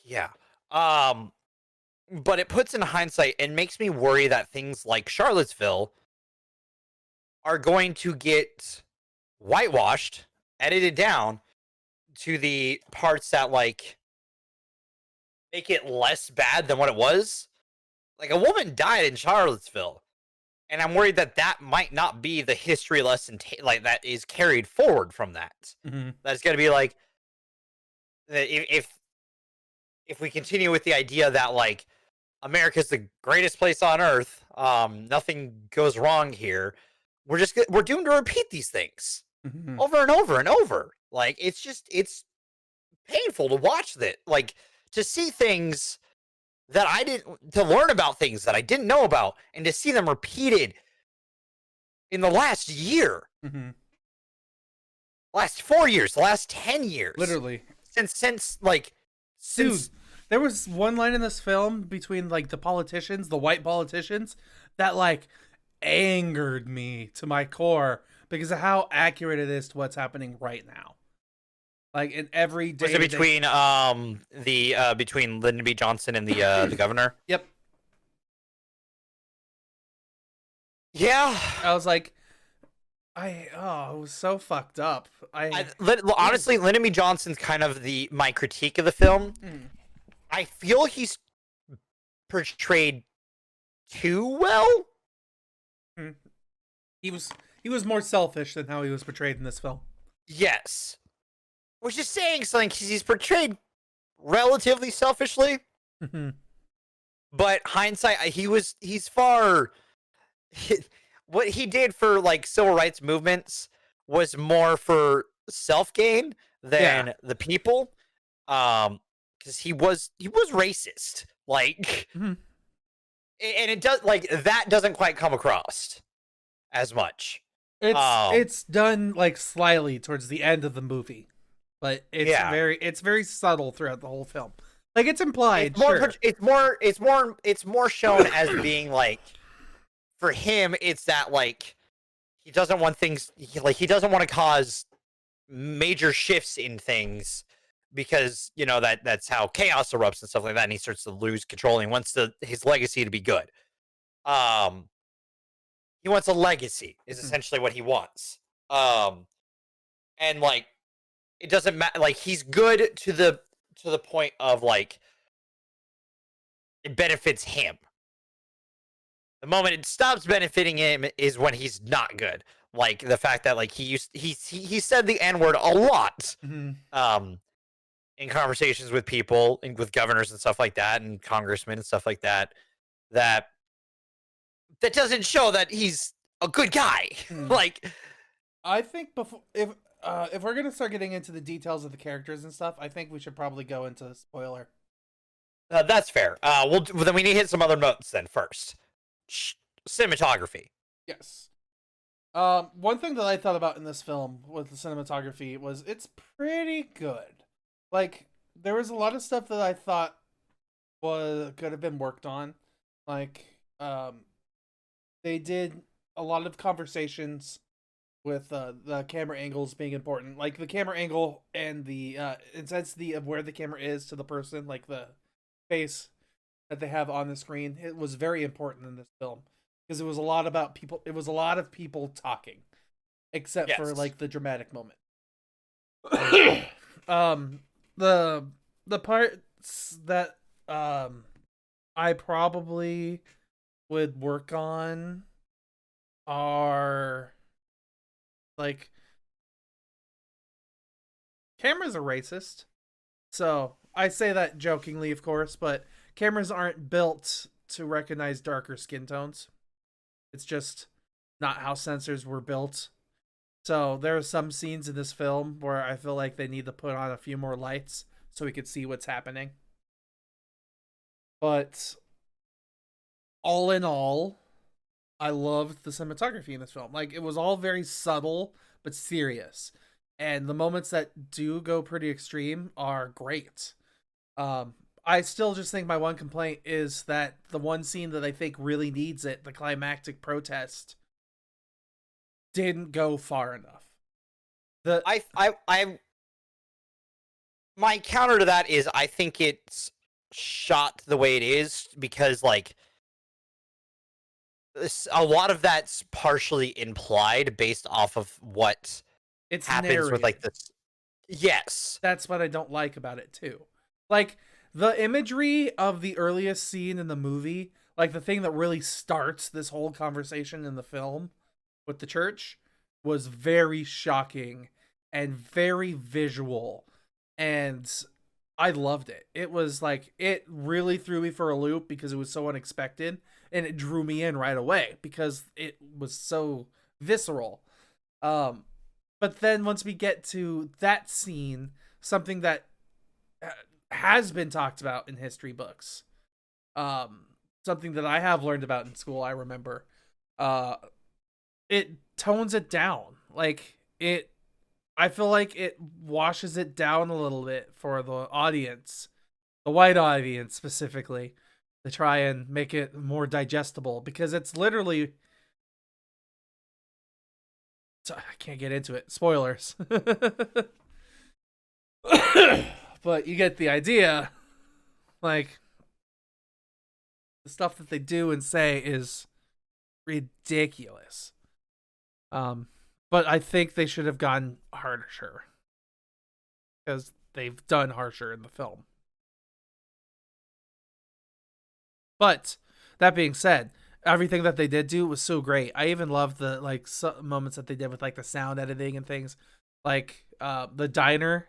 yeah. But it puts in hindsight and makes me worry that things like Charlottesville are going to get whitewashed, edited down to the parts that like make it less bad than what it was. Like a woman died in Charlottesville, and I'm worried that that might not be the history lesson like that is carried forward from that. Mm-hmm. That's going to be like if we continue with the idea that like America's the greatest place on earth, nothing goes wrong here. We're doomed to repeat these things Mm-hmm. over and over and over. Like it's painful to watch that, like to see things that I didn't, to learn about things that I didn't know about, and to see them repeated in the last year, Mm-hmm. last 4 years, the last 10 years, Literally. since Dude, there was one line in this film between like the politicians, the white politicians, that like angered me to my core because of how accurate it is to what's happening right now. Like in every day. was it between between Lyndon B. Johnson and the governor? Yep. Yeah. I was like, it was so fucked up. Honestly, Lyndon B. Johnson's kind of my critique of the film. Mm. I feel he's portrayed too well. He was more selfish than how he was portrayed in this film. Yes. Which is saying something because he's portrayed relatively selfishly. Mm-hmm. But hindsight, he's far. What he did for like civil rights movements was more for self gain than the people. Because he was racist, like, Mm-hmm. and it does like that doesn't quite come across as much. It's done like slyly towards the end of the movie, but it's very subtle throughout the whole film. Like it's implied. It's more shown as being like, for him, it's that like he doesn't want things he doesn't want to cause major shifts in things because that's how chaos erupts and stuff like that, and he starts to lose control. And he wants his legacy to be good. He wants a legacy is essentially what he wants. And like it doesn't matter. Like he's good to the point of like it benefits him. The moment it stops benefiting him is when he's not good. like the fact that like he said the N-word a lot Mhm. in conversations with people and with governors and stuff like that and congressmen and stuff like that that doesn't show that he's a good guy. Mm. Like I think before if we're gonna start getting into the details of the characters and stuff, I think we should probably go into spoiler. that's fair. Well, then we need to hit some other notes then first. Cinematography. Yes. One thing that I thought about in this film with the cinematography was it's pretty good. Like there was a lot of stuff that I thought could have been worked on. Like they did a lot of conversations with the camera angles being important. Like the camera angle and the intensity of where the camera is to the person, like the face that they have on the screen. It was very important in this film because it was a lot about people. It was a lot of people talking, except for Yes. like the dramatic moment. um, the parts that I probably would work on are like cameras are racist. So I say that jokingly, of course, but cameras aren't built to recognize darker skin tones. It's just not how sensors were built. So there are some scenes in this film where I feel like they need to put on a few more lights so we could see what's happening. But all in all, I loved the cinematography in this film. Like it was all very subtle but serious. And the moments that do go pretty extreme are great. I still just think my one complaint is that the one scene that I think really needs it, the climactic protest, didn't go far enough. The I my counter to that is I think it's shot the way it is because like a lot of that's partially implied based off of what it's happens with narrated. like this. Yes. That's what I don't like about it too. Like the imagery of the earliest scene in the movie, like the thing that really starts this whole conversation in the film with the church, was very shocking and very visual, and I loved it. It was like it really threw me for a loop because it was so unexpected, and it drew me in right away because it was so visceral. Um, but then once we get to that scene, something that has been talked about in history books, um, something that I have learned about in school, I remember, uh, it tones it down. Like it, I feel like it washes it down a little bit for the audience, the white audience specifically, to try and make it more digestible because it's literally. I can't get into it. Spoilers. But you get the idea. Like the stuff that they do and say is ridiculous. Um, but I think they should have gone harsher because they've done harsher in the film. But that being said, everything that they did do was so great. I even loved the like moments that they did with like the sound editing and things, like the diner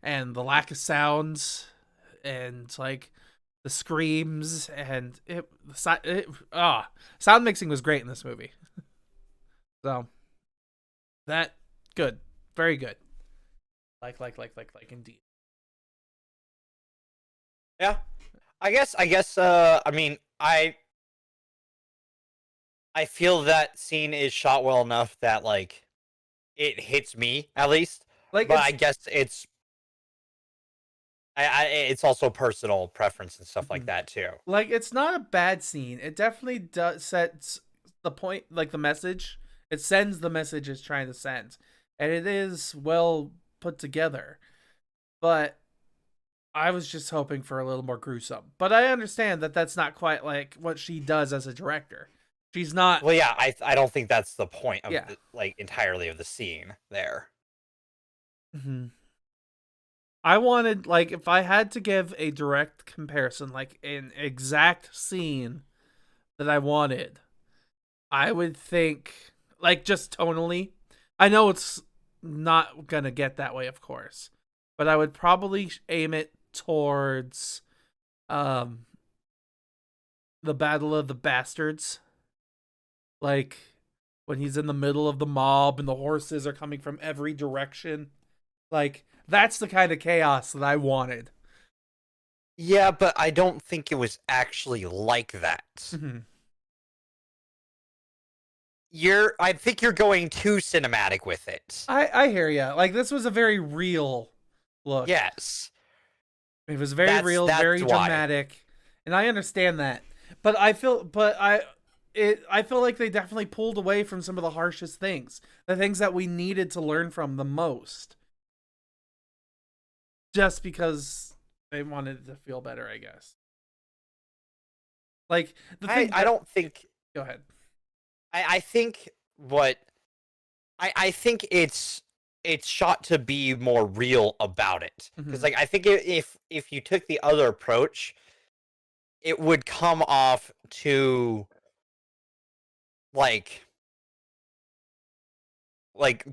and the lack of sounds and like the screams and sound mixing was great in this movie. So that good, very good. Like indeed. Yeah. I guess I mean I feel that scene is shot well enough that like it hits me at least. Like But it's I guess it's also personal preference and stuff like mhm. that too. Like it's not a bad scene. It definitely does sets the point, like the message. It sends the message it's trying to send, and it is well put together. But I was just hoping for a little more gruesome. But I understand that that's not quite like what she does as a director. She's not. Well, yeah, I don't think that's the point of Yeah. the, like entirely of the scene there. Mhm. I wanted like if I had to give a direct comparison, like an exact scene that I wanted, I would think like just tonally. I know it's not gonna get that way, of course, but I would probably aim it towards um the Battle of the Bastards, like when he's in the middle of the mob and the horses are coming from every direction. Like that's the kind of chaos that I wanted. Yeah, but I don't think it was actually like that. Mm-hmm. I think you're going too cinematic with it. I hear ya. Like this was a very real look. Yes. It was very real, that's very why. dramatic, and I understand that. But I feel like they definitely pulled away from some of the harshest things, the things that we needed to learn from the most, just because they wanted it to feel better, I guess. Like the thing. I don't think. Go ahead. I think what I think it's shot to be more real about it, because like I think if you took the other approach, it would come off to like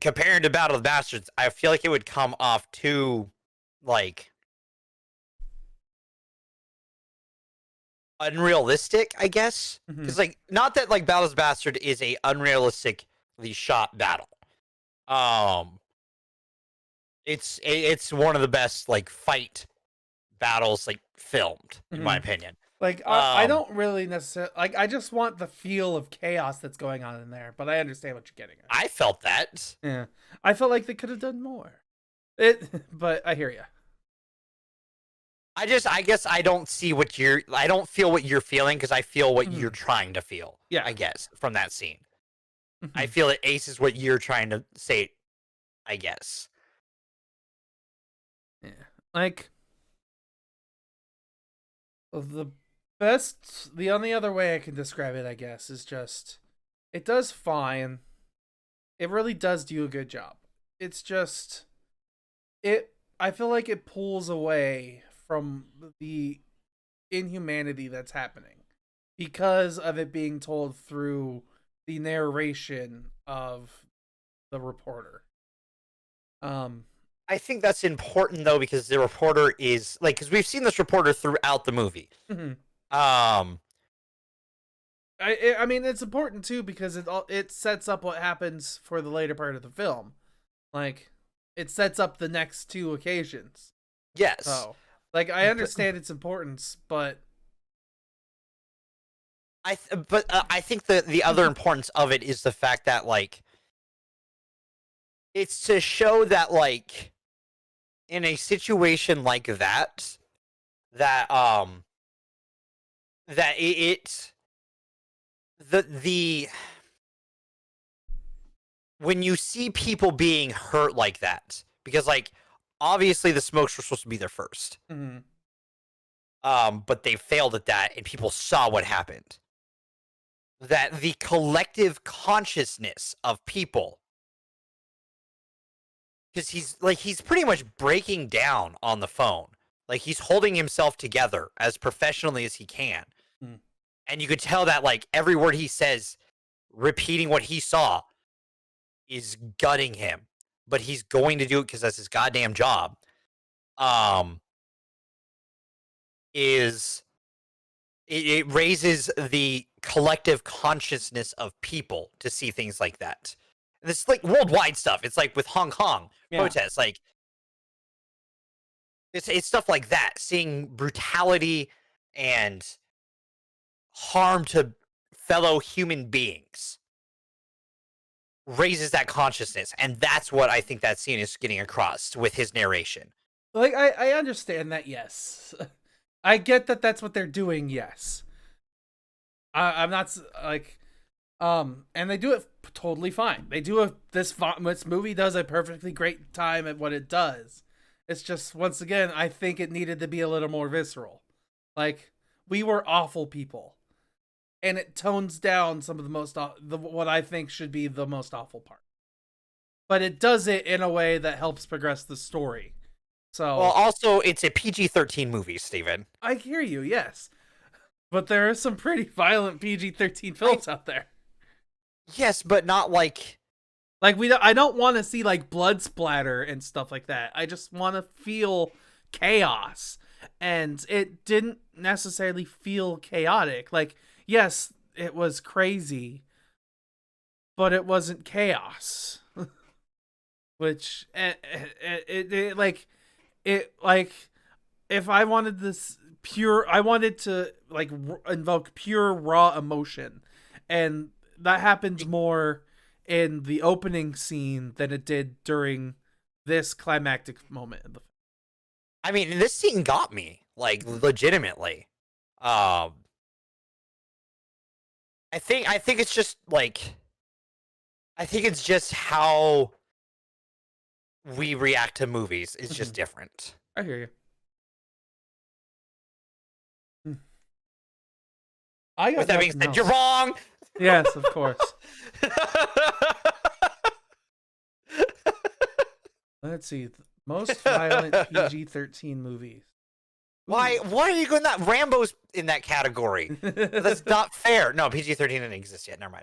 comparing to Battle of the Bastards. I feel like it would come off too like unrealistic, I guess, because like not that like Battle of the Bastard is a unrealistically shot battle. It's one of the best like fight battles like filmed, in my opinion. Like I don't really necessarily like. I just want the feel of chaos that's going on in there. But I understand what you're getting at. I felt that. Yeah, I felt like they could have done more. But I hear you. I guess I don't feel what you're feeling, because I feel what you're trying to feel. Yeah, I guess from that scene, I feel it aces what you're trying to say. I guess. Yeah, like the only other way I can describe it, I guess, is just it does fine. It really does do a good job. It's just I feel like it pulls away from the inhumanity that's happening because of it being told through the narration of the reporter. I think that's important though, because the reporter is like, because we've seen this reporter throughout the movie. I mean, it's important too because it sets up what happens for the later part of the film. Like, it sets up the next two occasions. Yes. So, like, I understand its importance, but I think the other importance of it is the fact that like it's to show that like in a situation like that when you see people being hurt like that, because like obviously the smokes were supposed to be there first, but they failed at that and people saw what happened, that the collective consciousness of people, because he's pretty much breaking down on the phone, like he's holding himself together as professionally as he can, and you could tell that like every word he says, repeating what he saw, is gutting him, but he's going to do it because that's his goddamn job. It raises the collective consciousness of people to see things like that. And this is like worldwide stuff. It's like with Hong Kong protests, like it's stuff like that. Seeing brutality and harm to fellow human beings raises that consciousness, and that's what I think that scene is getting across with his narration. Like, I understand that, yes. I get that that's what they're doing, yes. I'm not, like, and they do it totally fine. They do this movie does a perfectly great time at what it does. It's just, once again, I think it needed to be a little more visceral. Like, we were awful people. And it tones down some of what I think should be the most awful part. But it does it in a way that helps progress the story. So, well, also, it's a PG-13 movie, Steven. I hear you, yes. But there are some pretty violent PG-13 films out there. Yes, but not like. Like I don't want to see like blood splatter and stuff like that. I just want to feel chaos, and it didn't necessarily feel chaotic. Like, yes, it was crazy, but it wasn't chaos. Which it like it like if I wanted this pure, I wanted to like invoke pure raw emotion, and that happens more in the opening scene than it did during this climactic moment of the film. I mean, this scene got me, like, legitimately. I think it's just like, I think it's just how we react to movies is just different. I hear you. I got With that being nothing said, else. you're wrong. Yes, of course. Let's see. Most violent PG-13 movies. Why are you going that? Rambo's in that category. That's not fair. No, PG-13 didn't exist yet. Never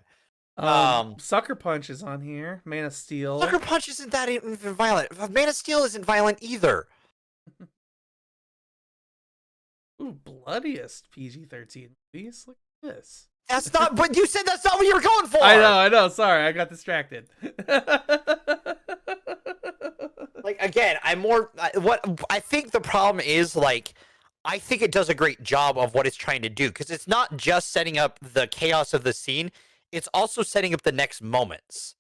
mind. Sucker Punch is on here. Man of Steel. Sucker Punch isn't that even violent. Man of Steel isn't violent either. Ooh, bloodiest PG-13 movies. Look at this. That's not. But you said that's not what you were going for. I know. Sorry, I got distracted. Like, again, what I think the problem is, like, I think it does a great job of what it's trying to do, because it's not just setting up the chaos of the scene, it's also setting up the next moments.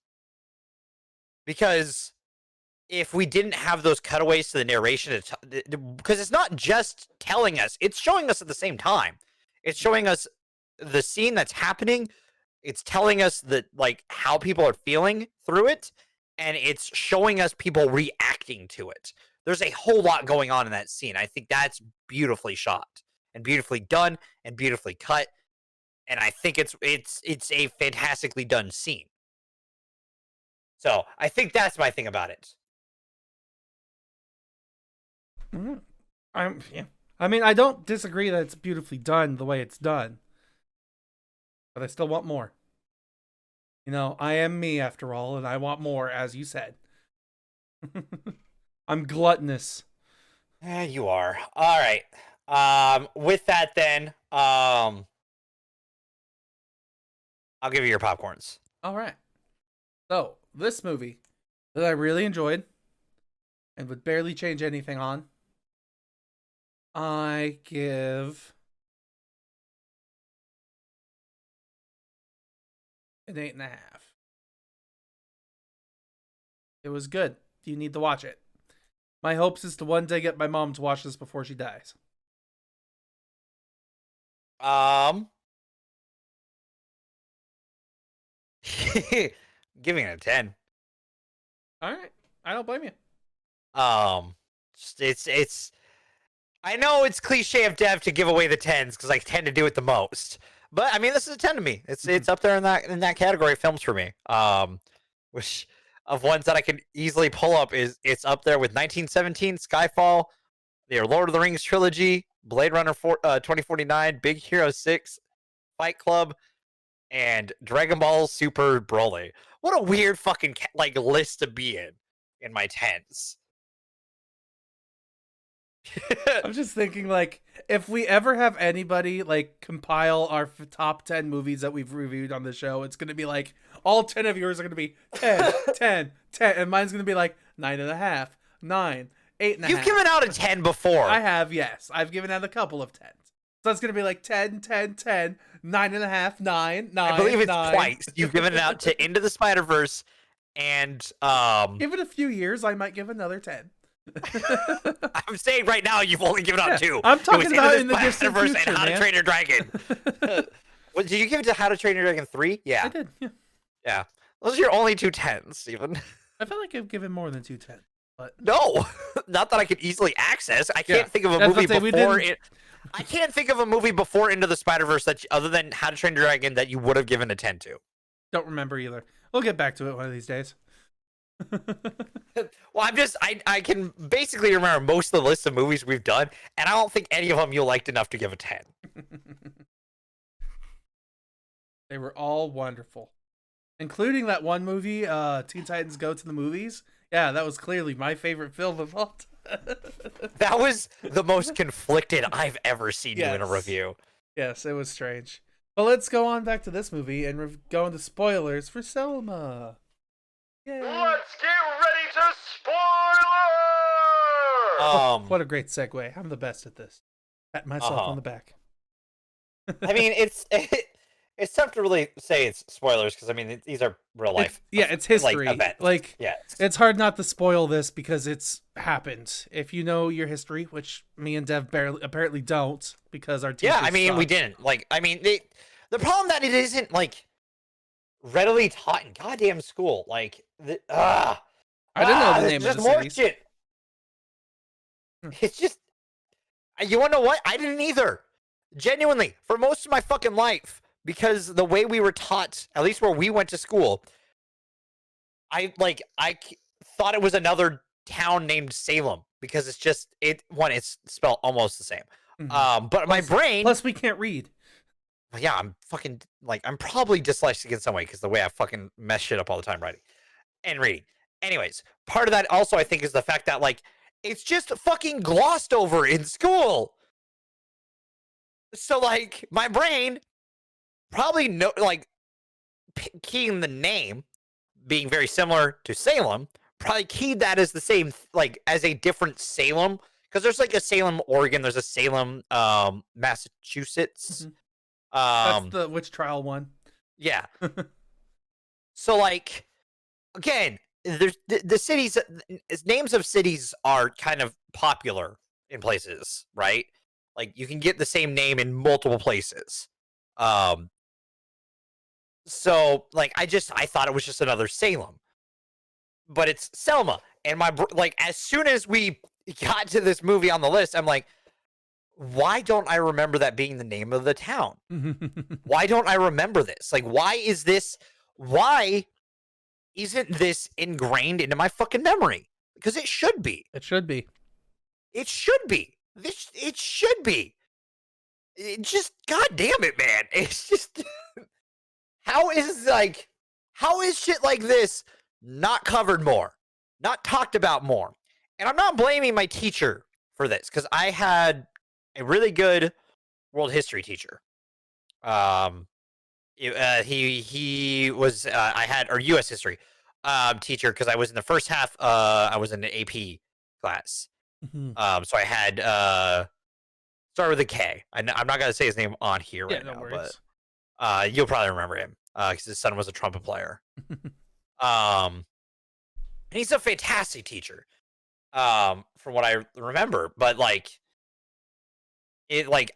Because if we didn't have those cutaways to the narration, because it's not just telling us, it's showing us at the same time. It's showing us the scene that's happening. It's telling us that, like, how people are feeling through it, and it's showing us people reacting to it. There's a whole lot going on in that scene. I think that's beautifully shot and beautifully done and beautifully cut, and I think it's a fantastically done scene. So I think that's my thing about it. I mean, I don't disagree that it's beautifully done the way it's done, but I still want more. You know, I am me after all, and I want more, as you said. I'm gluttonous. Yeah, you are. All right. With that, then, I'll give you your popcorns. All right. So, this movie that I really enjoyed and would barely change anything on, I give an 8.5. It was good. You need to watch it. My hopes is to one day get my mom to watch this before she dies. Giving it a 10. All right. I don't blame you. It's I know it's cliche of Dev to give away the 10s because I tend to do it the most. But I mean, this is a 10 to me. It's up there in that category of films for me. Which of ones that I can easily pull up is it's up there with 1917, Skyfall, the Lord of the Rings trilogy, Blade Runner 2049, Big Hero 6, Fight Club, and Dragon Ball Super Broly. What a weird fucking like list to be in my 10s. I'm just thinking, like, if we ever have anybody like compile our top 10 movies that we've reviewed on the show, it's gonna be like all 10 of yours are gonna be 10, 10, 10, and mine's gonna be like 9.5, 9, 8.5. You've given out a 10 before. I have, yes. I've given out a couple of 10s. So it's gonna be like 10, 10, 10, 9.5, 9, 9. I believe it's 9. twice. You've given it out to Into the Spider-Verse and Give it a few years, I might give another 10. I'm saying right now you've only given out 2. I'm talking about in the distant future, and How to Train Your Dragon. Did you give it to How to Train Your Dragon 3? Yeah. I did, yeah. Yeah. Those are your only 2 10s, Stephen. I feel like I've given more than 2 10s, but no, not that I could easily access. I can't think of a That's movie what I'm saying, before it. I can't think of a movie before Into the Spider-Verse that other than How to Train Your Dragon that you would have given a 10 to. Don't remember either. We'll get back to it one of these days. Well, I can basically remember most of the list of movies we've done, and I don't think any of them you liked enough to give a 10. They were all wonderful. including that one movie, Teen Titans Go to the Movies. Yeah, that was clearly my favorite film of all time. That was the most conflicted I've ever seen you in a review. Yes, it was strange. But let's go on back to this movie and go into spoilers for Selma. Yay. Let's get ready to spoiler! What a great segue. I'm the best at this. Pat myself on the back. I mean, it's tough to really say it's spoilers because I mean these are real life. It's history. It's hard not to spoil this because it's happened. If you know your history, which me and Dev apparently don't, because our teachers. Yeah, I mean we didn't. Like, I mean the problem that it isn't like readily taught in goddamn school. Like, I didn't know the name of the cities. Shit. It's just, you want to know what? I didn't either. Genuinely, for most of my fucking life, because the way we were taught, at least where we went to school, I thought it was another town named Salem because it's spelled almost the same. Mm-hmm. But my brain. Plus, we can't read. Yeah, I'm fucking I'm probably dyslexic in some way because the way I fucking mess shit up all the time writing and reading. Anyways, part of that also I think is the fact that it's just fucking glossed over in school. So my brain probably keying the name being very similar to Salem, probably keyed that as the same as a different Salem because there's a Salem, Oregon, there's a Salem, Massachusetts. Mm-hmm. That's the witch trial one. Yeah. So again, there's the cities, names of cities are kind of popular in places, right? You can get the same name in multiple places. So I thought it was just another Salem, but it's Selma. And as soon as we got to this movie on the list, I'm like, why don't I remember that being the name of the town? Why don't I remember this? Why isn't this ingrained into my fucking memory? Because it should be. It should be. It should be. It should be. It just, god damn it, man. It's just, how is shit like this not covered more? Not talked about more? And I'm not blaming my teacher for this, because I had a really good world history teacher. He was I had our U.S. history teacher because I was in the first half. I was in the AP class. Mm-hmm. So I had start with a K. I'm not gonna say his name on here right now, but you'll probably remember him because his son was a trumpet player. And he's a fantastic teacher, from what I remember. But I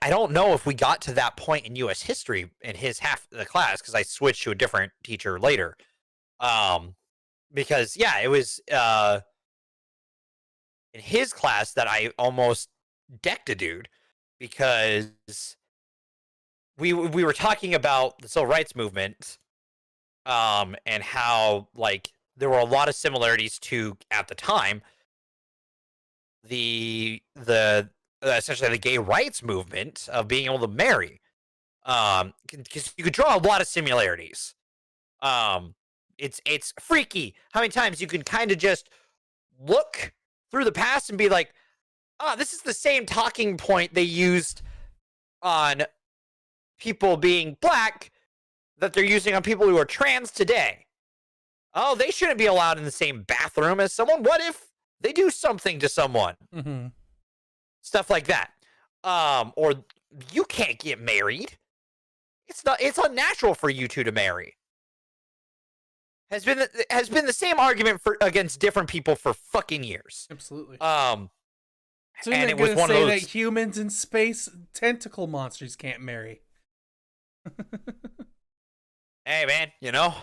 don't know if we got to that point in U.S. history in his half of the class because I switched to a different teacher later. Because it was in his class that I almost decked a dude because we were talking about the civil rights movement, and how there were a lot of similarities to, at the time, the essentially the gay rights movement of being able to marry, because you could draw a lot of similarities. It's freaky how many times you can kind of just look through the past and be like, this is the same talking point they used on people being black that they're using on people who are trans today. Oh, they shouldn't be allowed in the same bathroom as someone. What if they do something to someone? Mm-hmm. Stuff like that. Or you can't get married. It's unnatural for you two to marry. Has been the same argument against different people for fucking years. Absolutely. So and it was one of those that humans in space tentacle monsters can't marry. Hey man, you know.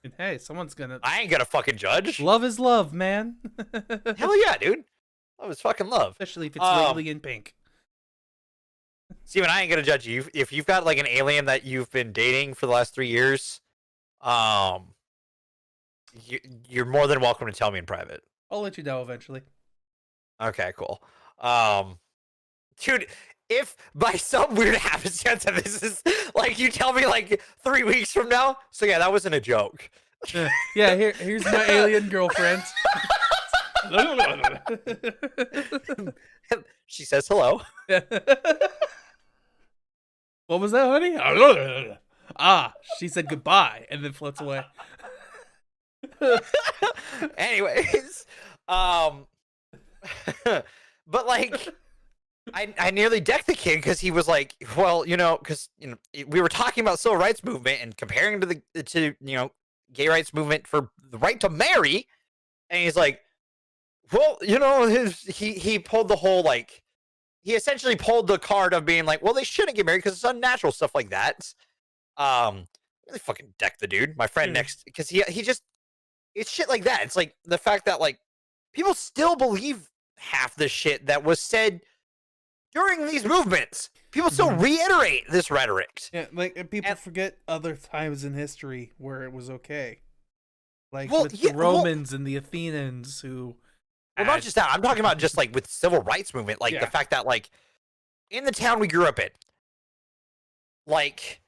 And hey, someone's gonna. I ain't gonna fucking judge. Love is love, man. Hell yeah, dude. Love is fucking love. Especially if it's legally in pink. Steven, I ain't gonna judge you. If you've got an alien that you've been dating for the last 3 years, you're more than welcome to tell me in private. I'll let you know eventually. Okay, cool. Dude, if by some weird happenstance that this is like you tell me like 3 weeks from now, so yeah, that wasn't a joke. Yeah, here's my alien girlfriend. She says hello. What was that, honey? She said goodbye and then floats away. Anyways, but like, I nearly decked the kid because he was like, well, because we were talking about civil rights movement and comparing to gay rights movement for the right to marry, and he's like, well, he pulled the whole like, he essentially pulled the card of being like, well, they shouldn't get married because it's unnatural, stuff like that. Really fucking decked the dude, my friend next, because he just, it's shit like that. It's like the fact that like people still believe half the shit that was said during these movements. People still reiterate this rhetoric. Yeah, like people forget other times in history where it was okay. Like Well, with yeah, the Romans and the Athenians who Well, not just that. I'm talking about just like with civil rights movement, like the fact that like in the town we grew up in, like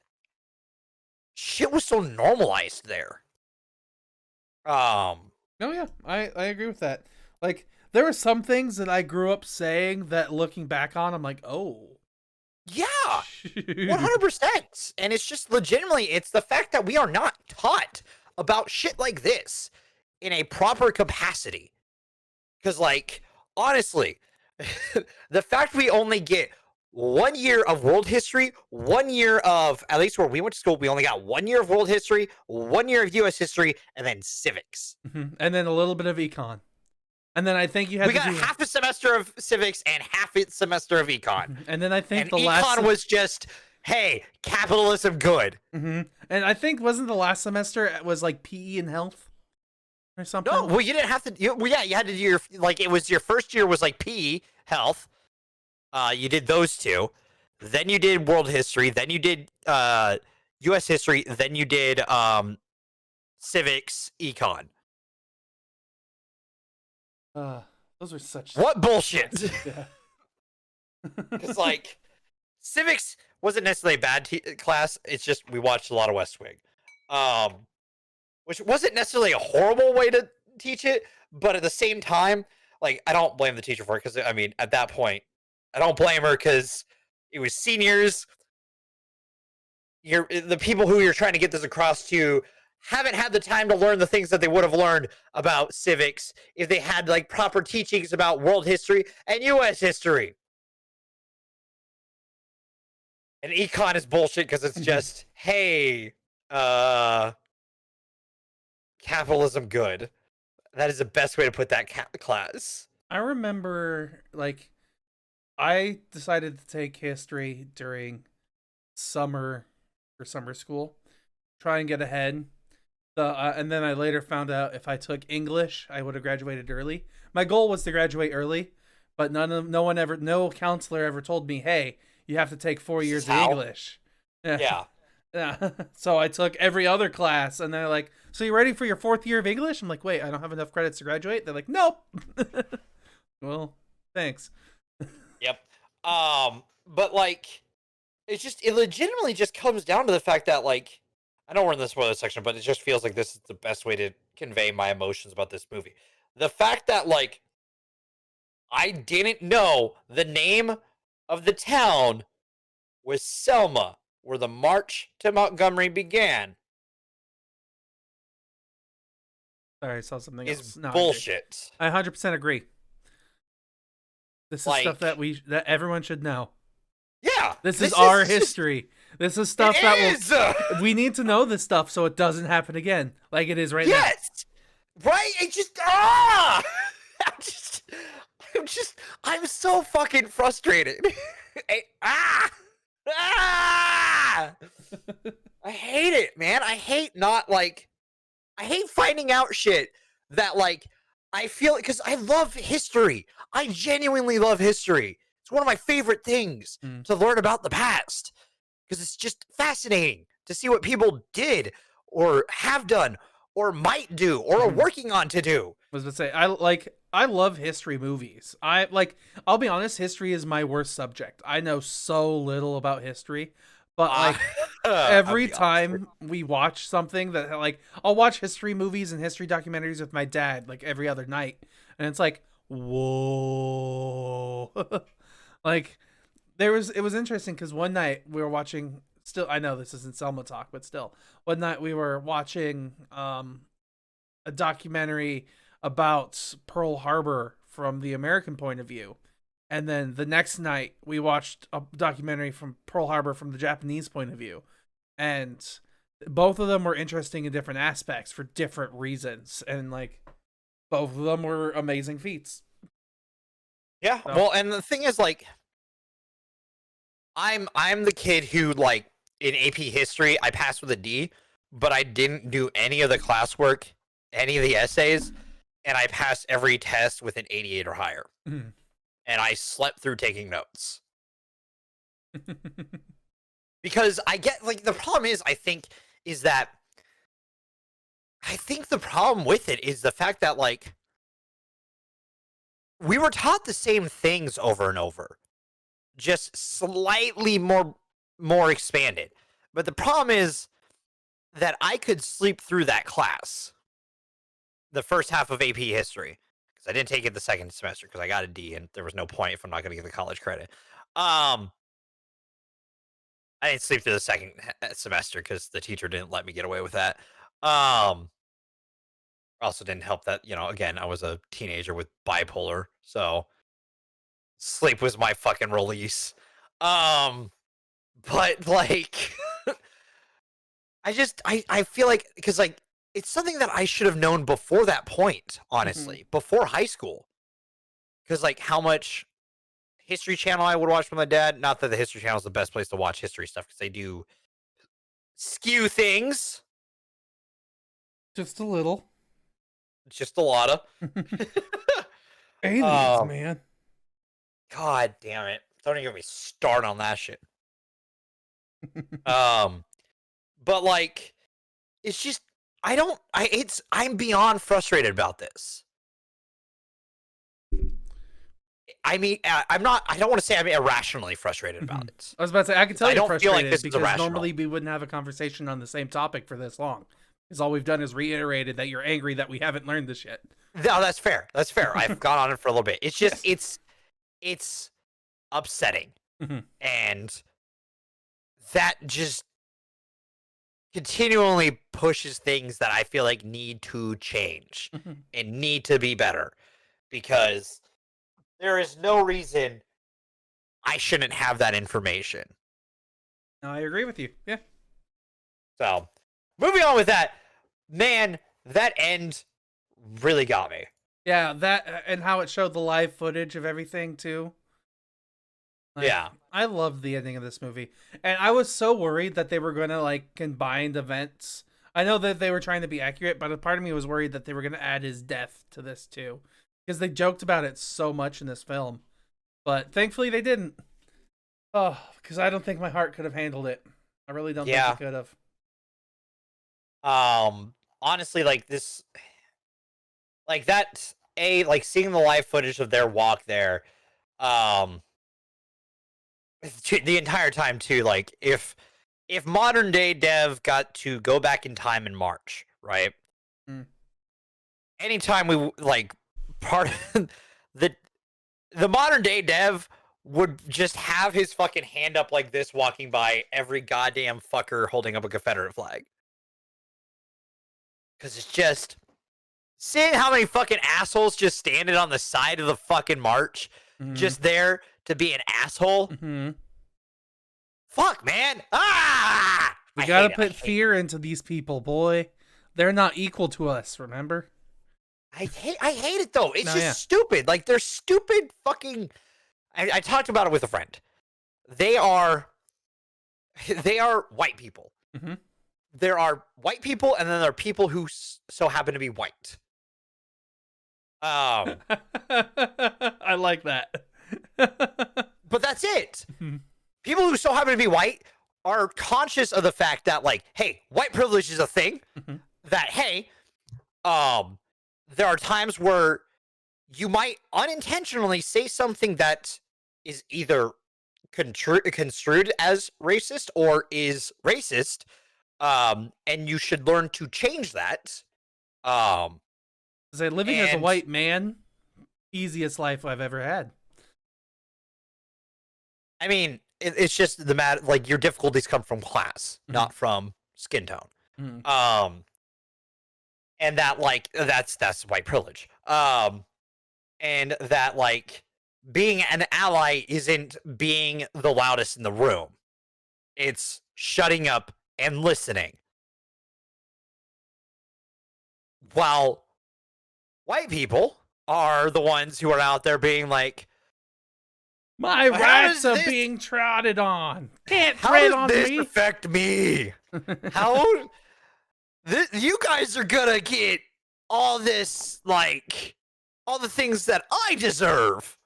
shit was so normalized there. Oh yeah, I agree with that. Like there were some things that I grew up saying that looking back on, I'm like, oh. Yeah, 100%. And it's just legitimately, it's the fact that we are not taught about shit like this in a proper capacity. Because, like, honestly, the fact we only get 1 year of world history, 1 year of, at least where we went to school, we only got 1 year of world history, 1 year of U.S. history, and then civics. And then a little bit of econ. And then I think you had we got half a semester of civics and half a semester of econ. And then I think and econ was just, hey, capitalism good. And I think wasn't the last semester it was like PE and health or something? No, well, you didn't have to. You had to do your, like, it was your first year was like PE, health. You did those two. Then you did world history. Then you did U.S. history. Then you did civics, econ. Those are such... What bullshit? Yeah. Because, like, civics wasn't necessarily a bad class. It's just we watched a lot of West Wing. Which wasn't necessarily a horrible way to teach it, but at the same time, like, I don't blame the teacher for it, because, I mean, at that point, I don't blame her, because it was seniors. The people who you're trying to get this across to haven't had the time to learn the things that they would have learned about civics if they had, like, proper teachings about world history and U.S. history. And econ is bullshit, because it's just, hey, capitalism good. That is the best way to put that class. I remember, like, I decided to take history during summer for summer school, try and get ahead. And then I later found out if I took English, I would have graduated early. My goal was to graduate early, but no counselor ever told me, hey, you have to take 4 years of English. Yeah. Yeah. So I took every other class, and they're like, so you ready for your 4th year of English? I'm like, wait, I don't have enough credits to graduate? They're like, nope. Well, thanks. Yep. But, like, it legitimately just comes down to the fact that, like, I know we're in the spoiler section, but it just feels like this is the best way to convey my emotions about this movie. The fact that, like, I didn't know the name of the town was Selma, where the march to Montgomery began. Sorry, I saw something else. Is bullshit. I 100% agree. This is stuff that everyone should know. Yeah. This is our history. This is stuff we need to know this stuff so it doesn't happen again, like it is right now. Yes. Right? It just I'm so fucking frustrated. I hate it, man. I hate finding out shit that, like, I feel, because I love history. I genuinely love history. It's one of my favorite things to learn about the past, because it's just fascinating to see what people did or have done or might do or are working on to do. I was going to say, I love history movies. I'll be honest, history is my worst subject. I know so little about history, but like I'll every be honest with time we watch something that like I'll watch history movies and history documentaries with my dad like every other night, and it's like, whoa. Like it was interesting because one night we were watching, still I know this isn't Selma talk, but still one night we were watching a documentary about Pearl Harbor from the American point of view. And then the next night we watched a documentary from Pearl Harbor from the Japanese point of view. And both of them were interesting in different aspects for different reasons. And like both of them were amazing feats. Yeah. So- Well, and the thing is, like, I'm the kid who, like, in AP history, I passed with a D, but I didn't do any of the classwork, any of the essays, and I passed every test with an 88 or higher. Mhm. And I slept through taking notes. Because I get, like, the problem is, I think the problem with it is the fact that, like, we were taught the same things over and over, just slightly more expanded. But the problem is that I could sleep through that class, the first half of AP history, because I didn't take it the second semester because I got a D and there was no point if I'm not going to get the college credit. I didn't sleep through the second semester because the teacher didn't let me get away with that. Also didn't help that, you know, again, I was a teenager with bipolar, so sleep was my fucking release. But like, I feel like, because like it's something that I should have known before that point, honestly, before high school. Because like how much History Channel I would watch with my dad. Not that the History Channel is the best place to watch history stuff because they do skew things. Just a little. Just a lot of. Aliens, man. God damn it. Don't even get me started on that shit. But like, it's just, I'm beyond frustrated about this. I mean, I don't want to say I'm irrationally frustrated about it. I was about to say, I can tell I you're don't feel frustrated like this is because irrational. normally we wouldn't have a conversation on the same topic for this long. Because all we've done is reiterated that you're angry that we haven't learned this yet. No, that's fair. That's fair. I've gone on it for a little bit. It's just, it's upsetting. And that just continually pushes things that I feel like need to change and need to be better, because there is no reason I shouldn't have that information. No, I agree with you. Yeah. So, moving on with that, man, that end really got me. Yeah, that and how it showed the live footage of everything too. Like, Yeah. I loved the ending of this movie. And I was so worried that they were going to like combine events. I know that they were trying to be accurate, but a part of me was worried that they were going to add his death to this too. Because they joked about it so much in this film. But thankfully they didn't. Oh, because I don't think my heart could have handled it. I really don't think it could have. Honestly, like this, like that, like seeing the live footage of their walk there, the entire time too, like if modern day Dev got to go back in time in March, right? Anytime we like part of the modern day Dev would just have his fucking hand up like this walking by every goddamn fucker holding up a Confederate flag. Because it's just seeing how many fucking assholes just standing on the side of the fucking march, just there to be an asshole. Fuck, man. Ah! We gotta put fear into these people, boy. They're not equal to us, remember? I hate it though. It's just stupid. Like they're stupid fucking. I talked about it with a friend. They are white people. There are white people, and then there are people who so happen to be white. I like that. But that's it. People who so happen to be white are conscious of the fact that, like, hey, white privilege is a thing. That, hey, there are times where you might unintentionally say something that is either construed as racist or is racist, and you should learn to change that. Say, living as a And white man, easiest life I've ever had. I mean, it's just the matter. Like your difficulties come from class, not from skin tone. Mhm. And that like that's white privilege. And that like being an ally isn't being the loudest in the room. It's shutting up and listening. While white people are the ones who are out there being like, My how rights does are this- being trodden on. Can't how tread does on this me. affect me? How you guys are gonna get all this, like, all the things that I deserve.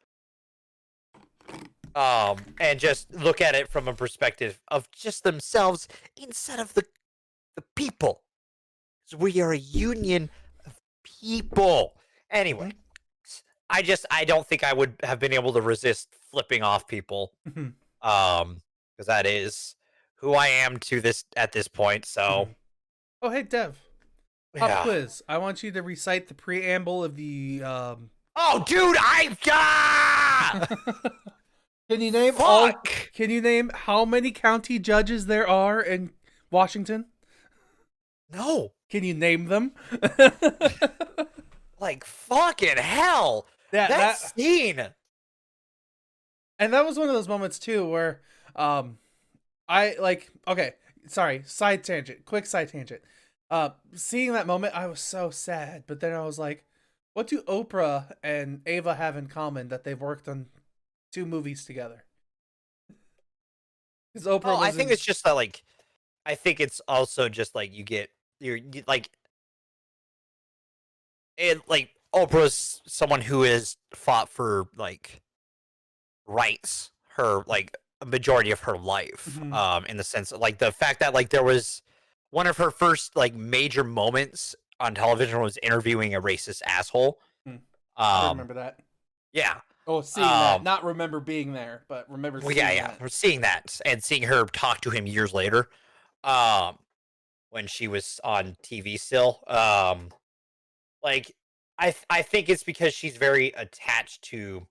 And just look at it from a perspective of just themselves instead of the people. So we are a union of people. Anyway, I don't think I would have been able to resist flipping off people. Because that is who I am at this point. So Oh, hey, Dev. Pop yeah. quiz. I want you to recite the preamble of the. Oh, dude, Can you name fuck. Can you name how many county judges there are in Washington? No, Can you name them? like fucking hell. That scene. And that was one of those moments too where I like, okay, sorry, quick side tangent. Seeing that moment, I was so sad, but then I was like, what do Oprah and Ava have in common that they've worked on 2 movies together? Because Oprah Well, was I think it's just that, like, I think it's also just like like Oprah's someone who has fought for like rights her like a majority of her life. In the sense of, like, the fact that like there was one of her first like major moments on television was interviewing a racist asshole. I remember that. Yeah. Oh, seeing that, not remember being there, but remember Well, seeing yeah. that. We're seeing that and seeing her talk to him years later. When she was on TV still. Like I think it's because she's very attached to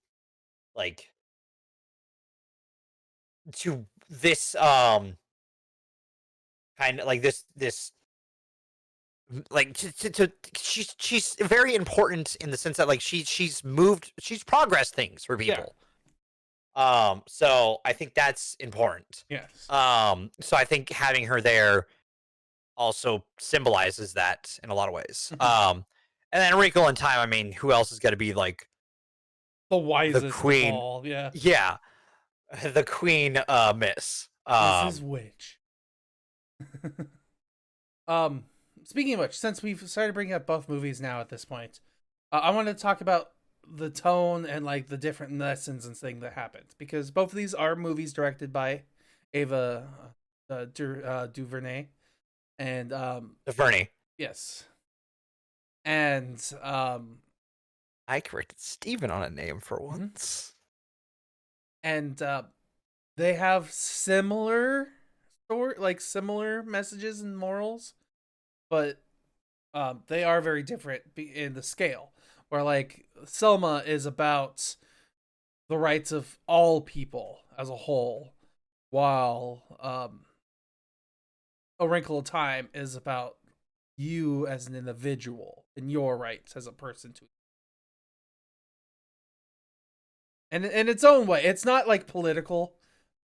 like to this kind of like this like to she's very important in the sense that like she's progressed things for people. So I think that's important. Yes. So I think having her there also symbolizes that in a lot of ways. And then Wrinkle in Time, I mean, who else is going to be like The wisest the queen? of all, yeah. Yeah, the queen, Miss. Mrs. Witch. Speaking of which, since we've started bringing up both movies now at this point, I want to talk about the tone and like the different lessons and things that happened, because both of these are movies directed by Ava DuVernay, and DuVernay. yes, and I corrected Stephen on a name for once. And they have similar similar messages and morals, but they are very different in the scale. Where like Selma is about the rights of all people as a whole, while A Wrinkle of Time is about you as an individual and your rights as a person to. And in its own way, it's not like political.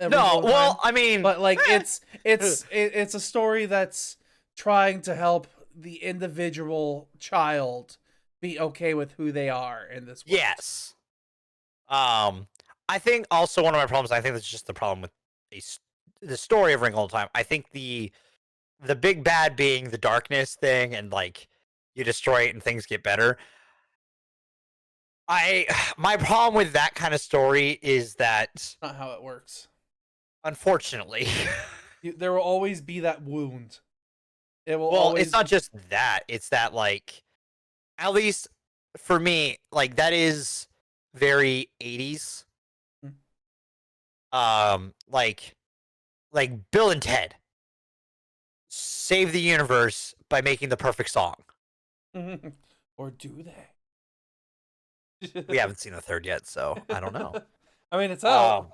No, well, I mean, but like it's a story that's trying to help the individual child be okay with who they are in this world. Yes. I think also one of my problems, I think that's just the problem with the story of Wrinkle in Time. I think the big bad being the darkness thing, and like you destroy it and things get better. My problem with that kind of story is that Not how it works. unfortunately, There will always be that wound. It will well, always. it's not just that. It's that, like, at least for me, like that is very 80s. Like Bill and Ted save the universe by making the perfect song. Or do they? We haven't seen the third yet, so I don't know. I mean, it's out.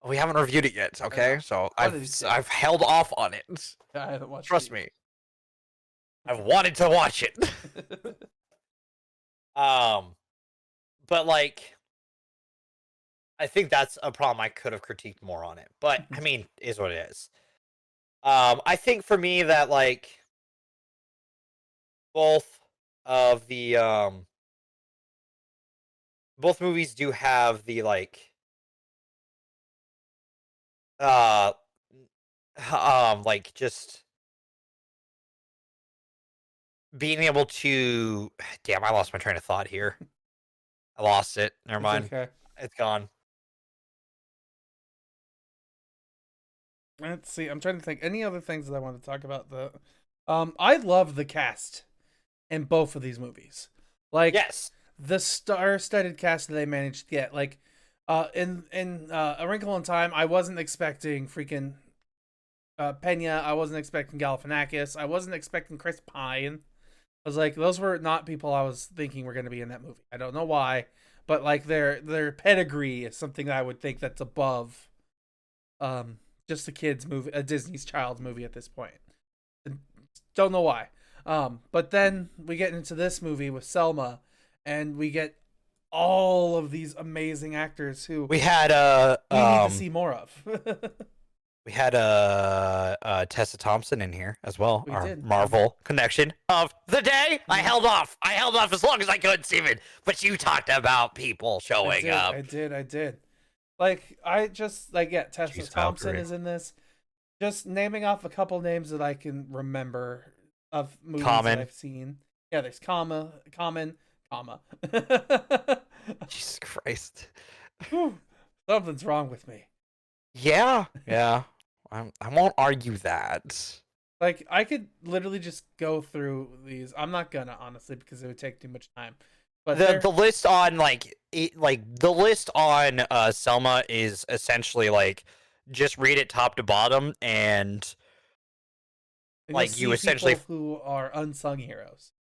We haven't reviewed it yet, okay? So One of these days. I've held off on it. I haven't watched. Trust me. I've wanted to watch it. But like, I think that's a problem I could have critiqued more on it. But I mean, it is what it is. I think for me that like both of the both movies do have the like like just being able to damn, I lost my train of thought here. I lost it. Never mind. Okay. It's gone. Let's see. I'm trying to think. Any other things that I want to talk about? I love the cast in both of these movies. Like, Yes. the star-studded cast that they managed to get. Like, in A Wrinkle in Time, I wasn't expecting freaking Pena. I wasn't expecting Galifianakis. I wasn't expecting Chris Pine. I was like, those were not people I was thinking were going to be in that movie. I don't know why, but like their pedigree is something that I would think that's above, just a kid's movie, a Disney's Child movie at this point. Don't know why. But then we get into this movie with Selma, and we get all of these amazing actors who We had we need to see more of. we had Tessa Thompson in here as well. We Our did. Marvel connection of the day. I held off. I held off as long as I could, Steven. But you talked about people showing up. I did. Like, I just, like, yeah, Tessa Jeez, Thompson Valkyrie. is in this. Just naming off a couple names that I can remember of movies Common. that I've seen. Yeah, there's Common. Jesus Christ. Whew, something's wrong with me. Yeah. I won't argue that. Like, I could literally just go through these. I'm not gonna, honestly, because it would take too much time. But The list on the list on Selma is essentially like just read it top to bottom and like you essentially who are unsung heroes.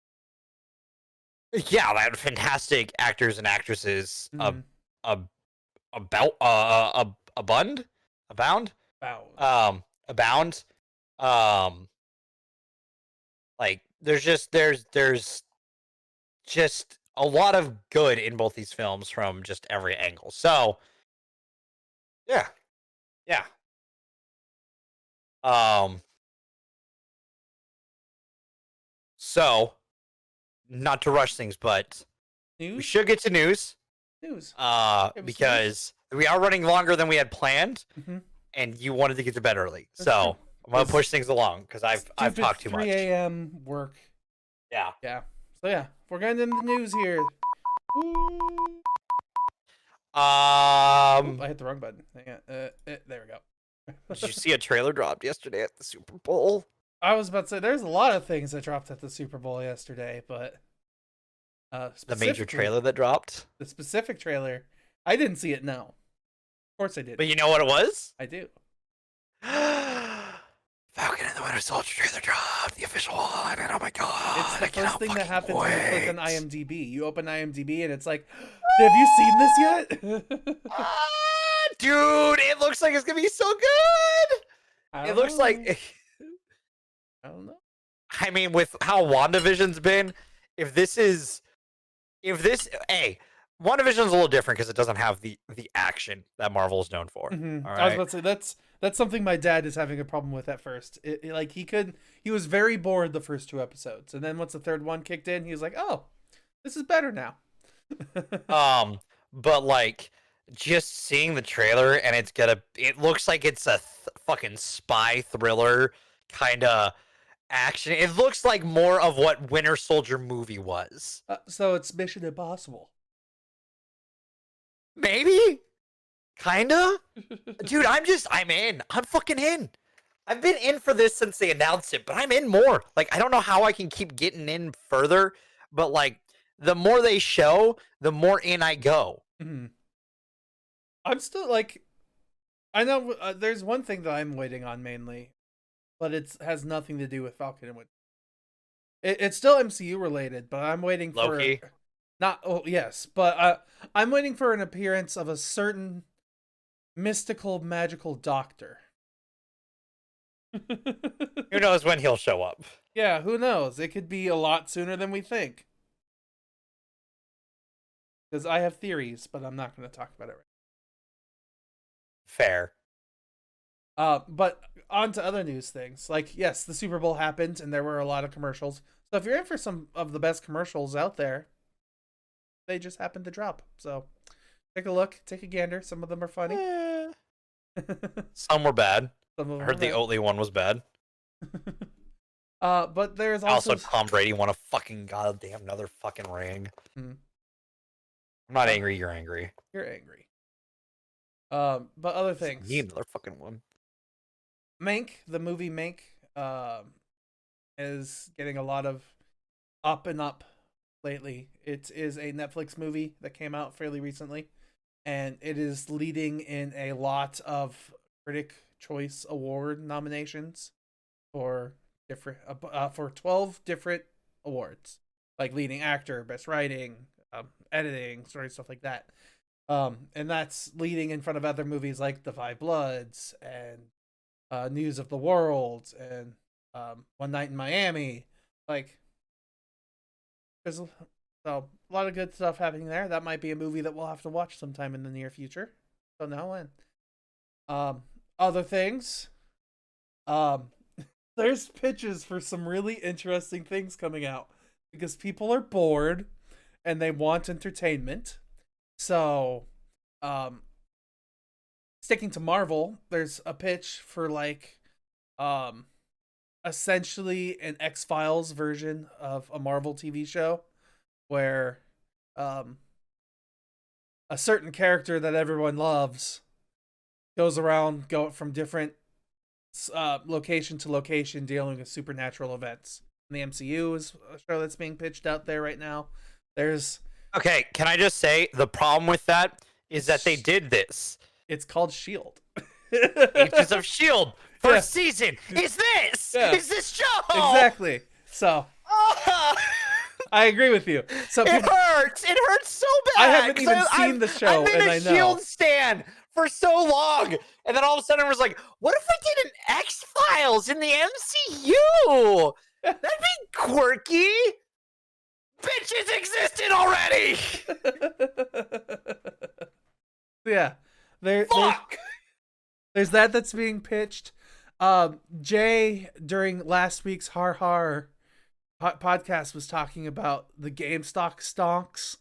yeah, that fantastic actors and actresses Mhm. abound Wow. abound like there's just a lot of good in both these films from just every angle. So yeah so not to rush things, but we News. should get to news News. because we are running longer than we had planned. Mhm. And you wanted to get to bed early, That's so true. I'm gonna It's push things along because I've Stupid talked too 3 much. a.m. work. Yeah. Yeah. So yeah, we're getting into the news here. Woo. Oop, I hit the wrong button. Hang on. There we go. Did you see a trailer dropped yesterday at the Super Bowl? I was about to say there's a lot of things that dropped at the Super Bowl yesterday, but The major specifically, trailer that dropped. the specific trailer, I didn't see it. No, of course I did. But you know what it was? I do. Falcon and the Winter Soldier trailer dropped, the official one, and oh my god! It's the I first cannot thing that fucking happens when you click on wait. IMDb. You open IMDb and it's like, have you seen this yet? Ah, dude, it looks like it's gonna be so good. I It don't looks know. like. I don't know. I mean, with how WandaVision's been, if this, hey, WandaVision's a little different because it doesn't have the action that Marvel is known for. Mhm. All I was right. about to say that's something my dad is having a problem with at first. Like he was very bored the first 2 episodes, and then once the third one kicked in, he was like, "Oh, this is better now." But like just seeing the trailer and it looks like it's a fucking spy thriller kind of action. It looks like more of what Winter Soldier movie was. So it's Mission Impossible. Maybe, kinda. Dude, I'm in. I'm fucking in. I've been in for this since they announced it, but I'm in more. Like, I don't know how I can keep getting in further, but like the more they show, the more in I go. Mhm. I'm still like, I know there's one thing that I'm waiting on mainly, but it has nothing to do with Falcon and Winter. It's still MCU related, but I'm waiting for Loki. not. Oh yes, but I'm waiting for an appearance of a certain mystical magical doctor. Who knows when he'll show up? Yeah, who knows? It could be a lot sooner than we think. Because I have theories, but I'm not going to talk about it Fair. But on to other news things. Like, yes, the Super Bowl happened, and there were a lot of commercials. So if you're in for some of the best commercials out there, they just happened to drop. So take a look, take a gander. Some of them are funny. Some were bad. Some of I them heard the Oatly one was bad. But there's also Tom Brady won a fucking goddamn another fucking ring. Hmm. I'm not angry. You're angry. You're angry. But other things. Need another fucking one. Mank, the movie Mank, is getting a lot of up and up lately. It is a Netflix movie that came out fairly recently, and it is leading in a lot of Critic Choice Award nominations for different for 12 different awards, like leading actor, best writing, editing, story, stuff like that. And that's leading in front of other movies like The Five Bloods and News of the World and One Night in Miami. Like, there's a lot of good stuff happening there. That might be a movie that we'll have to watch sometime in the near future. Don't know when. Other things. There's pitches for some really interesting things coming out because people are bored and they want entertainment. So, sticking to Marvel, there's a pitch for like essentially an X-Files version of a Marvel TV show where a certain character that everyone loves goes around from different location to location dealing with supernatural events. And the MCU is a show that's being pitched out there right now. There's Okay, can I just say the problem with that is that they did this. It's called Shield. Agents of Shield first season is this. Yeah. Is this show? Exactly. So I agree with you. So it hurts. It hurts so bad. I haven't even seen the show, I've been and a I know. Shield stan for so long, and then all of a sudden I was like, "What if I did an X-Files in the MCU? That'd be quirky." Bitches existed already. Yeah, Fuck. there's that's being pitched. Jay during last week's Har Har podcast was talking about the GameStop stonks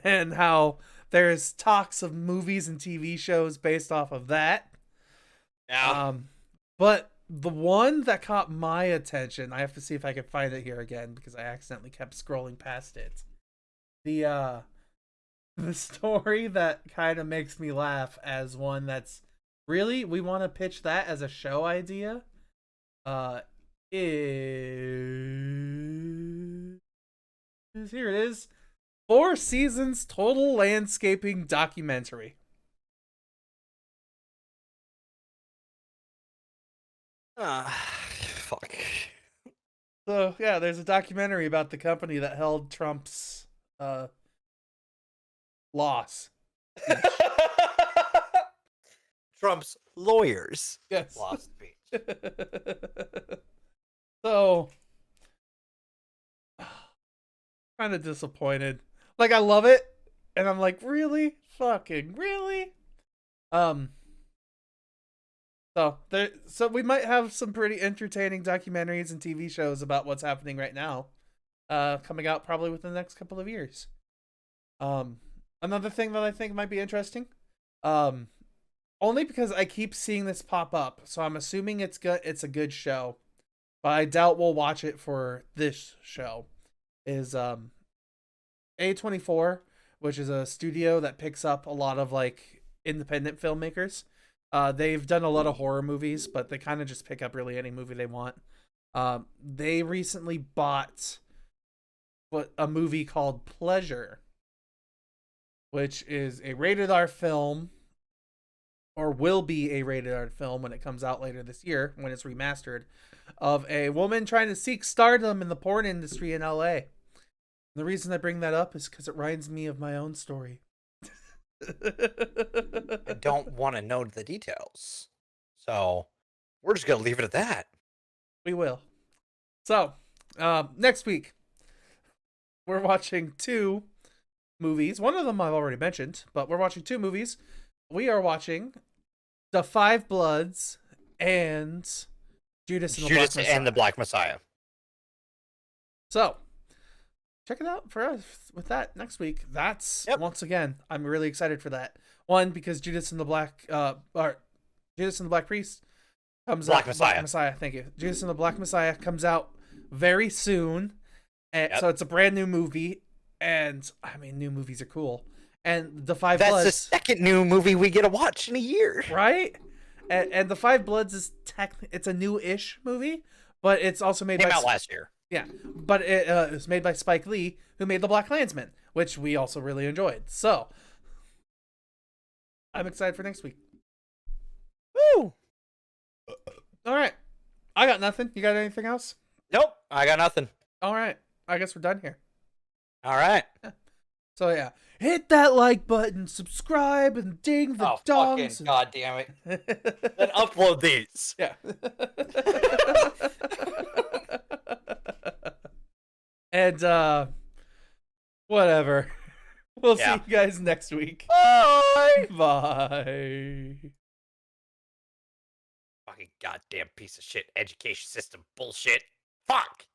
and how there's talks of movies and TV shows based off of that. Yeah. But the one that caught my attention, I have to see if I can find it here again because I accidentally kept scrolling past it. The story that kind of makes me laugh as one that's really, we want to pitch that as a show idea. Here it is. 4 seasons total landscaping documentary. Fuck. So yeah, there's a documentary about the company that held Trump's loss. Trump's lawyers Yes. lost speech. So kind of disappointed. Like, I love it, and I'm like, really? Fucking really? So we might have some pretty entertaining documentaries and TV shows about what's happening right now, coming out probably within the next couple of years. Another thing that I think might be interesting, only because I keep seeing this pop up, so I'm assuming it's a good show, but I doubt we'll watch it for this show. Is A24, which is a studio that picks up a lot of like independent filmmakers. They've done a lot of horror movies, but they kind of just pick up really any movie they want. They recently bought but a movie called Pleasure, which is a rated R film, or will be a rated R film when it comes out later this year, when it's remastered, of a woman trying to seek stardom in the porn industry in LA. And the reason I bring that up is because it reminds me of my own story. I don't want to know the details. So we're just going to leave it at that. We will. So, next week, we're watching 2 movies. One of them I've already mentioned, but we're watching 2 movies. We are watching The Five Bloods and Judas and the Black Messiah. So, check it out for us with that next week. That's, once again, I'm really excited for that. One, because Judas and the Black Priest comes out. Black Messiah, thank you. Judas and the Black Messiah comes out very soon. And so it's a brand new movie. And, I mean, new movies are cool. And The Five Bloods. That's the second new movie we get to watch in a year. Right? And The Five Bloods is it's a new-ish movie, but it's also made Came out last year. Yeah, but it was made by Spike Lee, who made The Black Klansman, which we also really enjoyed. So, I'm excited for next week. Woo! All right. I got nothing. You got anything else? Nope, I got nothing. All right. I guess we're done here. All right. So, yeah. Hit that like button, subscribe, and ding the dongs. Fucking god damn it. Then upload these. Yeah. And, whatever. We'll see you guys next week. Bye. Bye. Fucking goddamn piece of shit education system bullshit. Fuck.